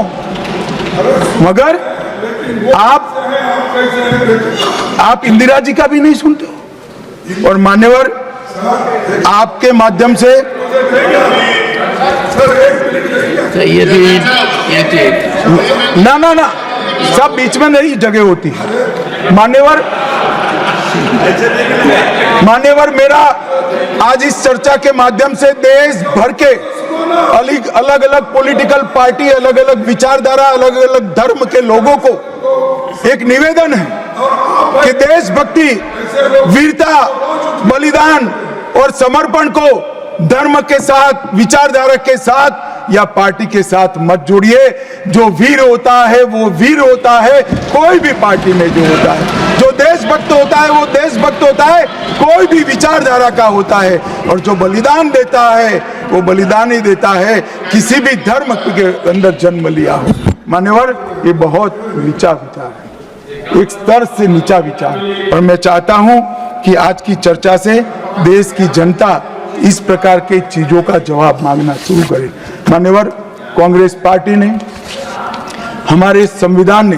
मगर आप इंदिरा जी का भी नहीं सुनते हो। और मान्यवर, आपके माध्यम से ना सब बीच में नहीं जगह होती है। मान्यवर मेरा आज इस चर्चा के माध्यम से देश भर के अलग अलग पॉलिटिकल पार्टी, अलग अलग विचारधारा, अलग अलग धर्म के लोगों को एक निवेदन है कि देशभक्ति, वीरता, बलिदान और समर्पण को धर्म के साथ, विचारधारा के साथ या पार्टी के साथ मत जोड़िए। जो वीर होता है वो वीर होता है, कोई भी पार्टी में जो होता है। जो देशभक्त होता है वो देशभक्त होता है, कोई भी विचारधारा का होता है। और जो बलिदान देता है वो बलिदान ही देता है, किसी भी धर्म के अंदर जन्म लिया हो। मान्यवर, ये बहुत नीचा विचार है, एक स्तर से नीचा विचार। और मैं चाहता हूं कि आज की चर्चा से देश की जनता इस प्रकार के चीजों का जवाब मांगना शुरू करे। मान्यवर, कांग्रेस पार्टी ने, हमारे संविधान ने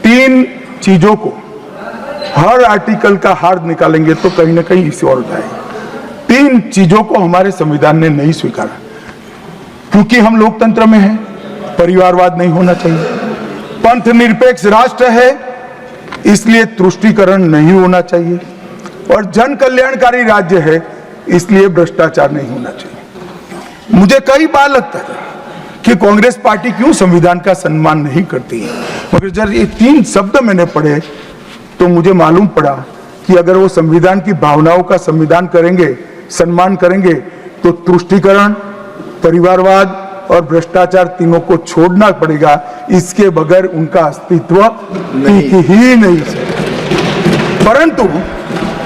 3 चीजों को, हर आर्टिकल का हार्द निकालेंगे तो कहीं ना कहीं इसी और है। 3 चीजों को हमारे संविधान ने नहीं स्वीकारा, क्योंकि हम लोकतंत्र में हैं, परिवारवाद नहीं होना चाहिए, पंथ निरपेक्ष राष्ट्र है इसलिए तुष्टीकरण नहीं होना चाहिए, और जन कल्याणकारी राज्य है इसलिए भ्रष्टाचार नहीं होना चाहिए। मुझे कई बार लगता था कि कांग्रेस पार्टी क्यों संविधान का सम्मान नहीं करती है, मगर जब ये 3 शब्द मैंने पढ़े तो मुझे मालूम पड़ा कि अगर वो संविधान की भावनाओं का संविधान करेंगे, सम्मान करेंगे, तो तुष्टीकरण, परिवारवाद और भ्रष्टाचार तीनों को छोड़ना पड़ेगा। इसके बगैर उनका अस्तित्व ही नहीं है। परंतु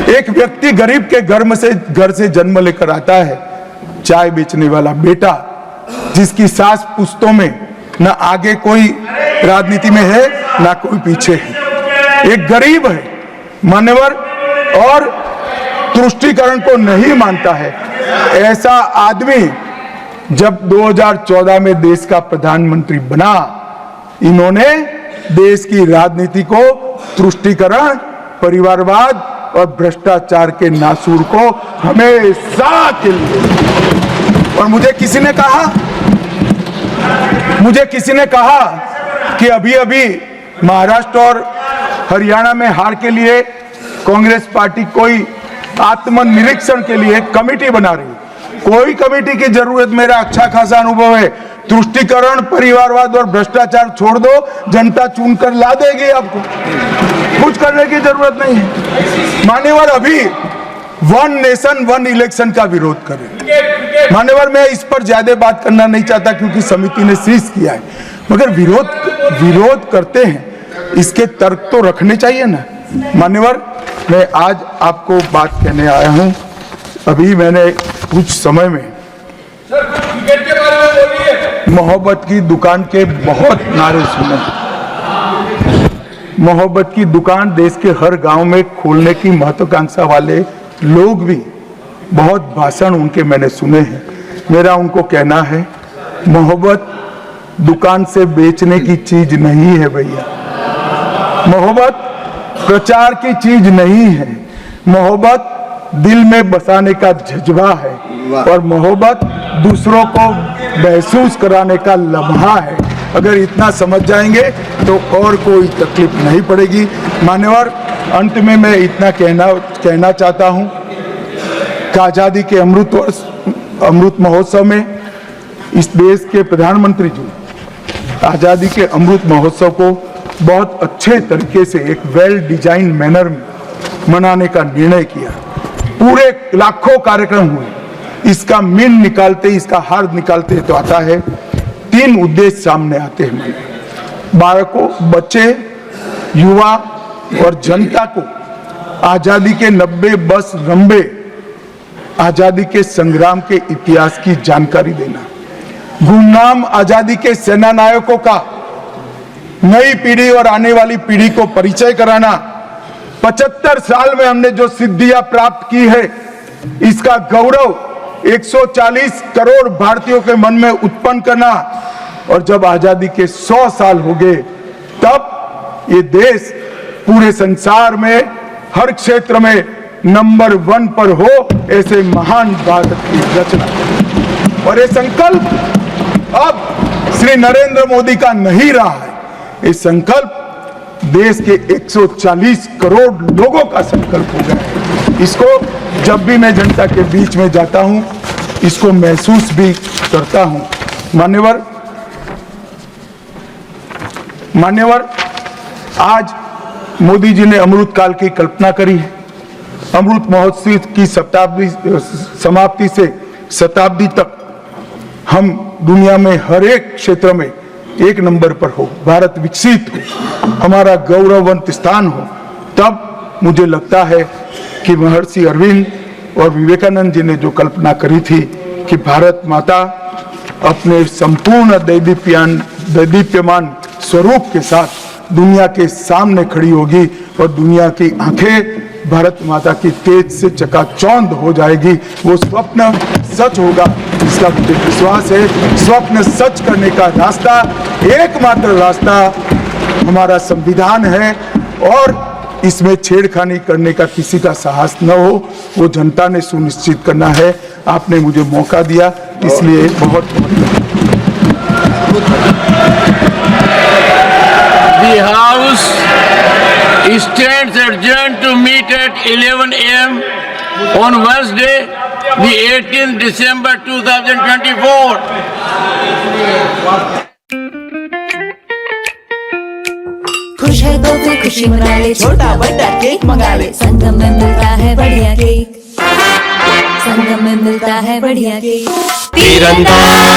एक व्यक्ति गरीब के घर से जन्म लेकर आता है, चाय बेचने वाला बेटा, जिसकी सास पुश्तों में न आगे कोई राजनीति में है ना कोई पीछे है, एक गरीब है मान्यवर, और तुष्टीकरण को नहीं मानता है। ऐसा आदमी जब 2014 में देश का प्रधानमंत्री बना, इन्होंने देश की राजनीति को तुष्टीकरण, परिवारवाद और भ्रष्टाचार के नासूर को हमेशा के लिए। और मुझे किसी ने कहा कि अभी महाराष्ट्र और हरियाणा में हार के लिए कांग्रेस पार्टी कोई आत्मनिरीक्षण के लिए कमेटी बना रही है। कोई कमेटी की जरूरत, मेरा अच्छा खासा अनुभव है। तुष्टीकरण, परिवारवाद और भ्रष्टाचार छोड़ दो, जनता चुनकर ला देगी आपको, कुछ करने की जरूरत नहीं है। मान्यवर, अभी 1 नेशन 1 इलेक्शन का विरोध करें। मान्यवर, मैं इस पर ज्यादा बात करना नहीं चाहता क्योंकि समिति ने शीर्ष किया है, मगर विरोध करते हैं, इसके तर्क तो रखने चाहिए ना। मान्यवर, मैं आज आपको बात कहने आया हूं। अभी मैंने कुछ समय में मोहब्बत की दुकान के बहुत नारे सुने। मोहब्बत की दुकान देश के हर गांव में खोलने की महत्वाकांक्षा वाले लोग भी बहुत भाषण उनके मैंने सुने हैं। मेरा उनको कहना है, मोहब्बत दुकान से बेचने की चीज नहीं है भैया। मोहब्बत प्रचार की चीज नहीं है। मोहब्बत दिल में बसाने का जज्बा है, और मोहब्बत दूसरों को महसूस कराने का लम्हा है। अगर इतना समझ जाएंगे तो और कोई तकलीफ नहीं पड़ेगी। मान्यवर, अंत में मैं इतना कहना चाहता हूं कि आजादी के अमृत महोत्सव में इस देश के प्रधानमंत्री जी आजादी के अमृत महोत्सव को बहुत अच्छे तरीके से एक वेल डिजाइन मैनर में मनाने का निर्णय किया। पूरे लाखों कार्यक्रम हुए। इसका मीन निकालते, इसका हार्द निकालते तो आता है 3 उद्देश्य सामने आते हैं। बालकों, बच्चे, युवा और जनता को आजादी के 90 बस रंबे, आजादी के संग्राम के इतिहास की जानकारी देना, गुमनाम आजादी के सेना नायकों का नई पीढ़ी और आने वाली पीढ़ी को परिचय कराना, 75 साल में हमने जो सिद्धियां प्राप्त की है इसका गौरव 140 करोड़ भारतीयों के मन में उत्पन्न करना, और जब आजादी के 100 साल हो गए तब ये देश पूरे संसार में हर क्षेत्र में नंबर 1 पर हो, ऐसे महान भारत की रचना। और ये संकल्प अब श्री नरेंद्र मोदी का नहीं रहा है, ये संकल्प देश के 140 करोड़ लोगों का संकल्प हो गया है। इसको जब भी मैं जनता के बीच में जाता हूं, इसको महसूस भी करता हूं। मान्यवर, आज मोदी जी ने अमृत काल की कल्पना करी है। अमृत महोत्सव की समाप्ति से शताब्दी तक हम दुनिया में हर एक क्षेत्र में 1 नंबर पर हो, भारत विकसित हो, हमारा गौरववंत स्थान हो, तब मुझे लगता है कि महर्षि अरविंद और विवेकानंद जी ने जो कल्पना करी थी कि भारत माता अपने संपूर्ण दैदीप्यमान स्वरूप के साथ दुनिया के सामने खड़ी होगी और दुनिया की आंखें भारत माता की तेज से चकाचौंध हो जाएगी, वो स्वप्न सच होगा, इसका मुझे विश्वास है। स्वप्न सच करने का रास्ता, एकमात्र रास्ता हमारा संविधान है, और इसमें छेड़खानी करने का किसी का साहस न हो, वो जनता ने सुनिश्चित करना है। आपने मुझे मौका दिया, इसलिए बहुत बहुत The House stands adjourned to meet at 11 a.m. on Wednesday, the 18th December 2024. खुश है तो फिर खुशी मना ले, छोटा बड़ा केक मंगा ले, संगम में मिलता है बढ़िया केक, संगम में मिलता है बढ़िया केक। तीरंदाज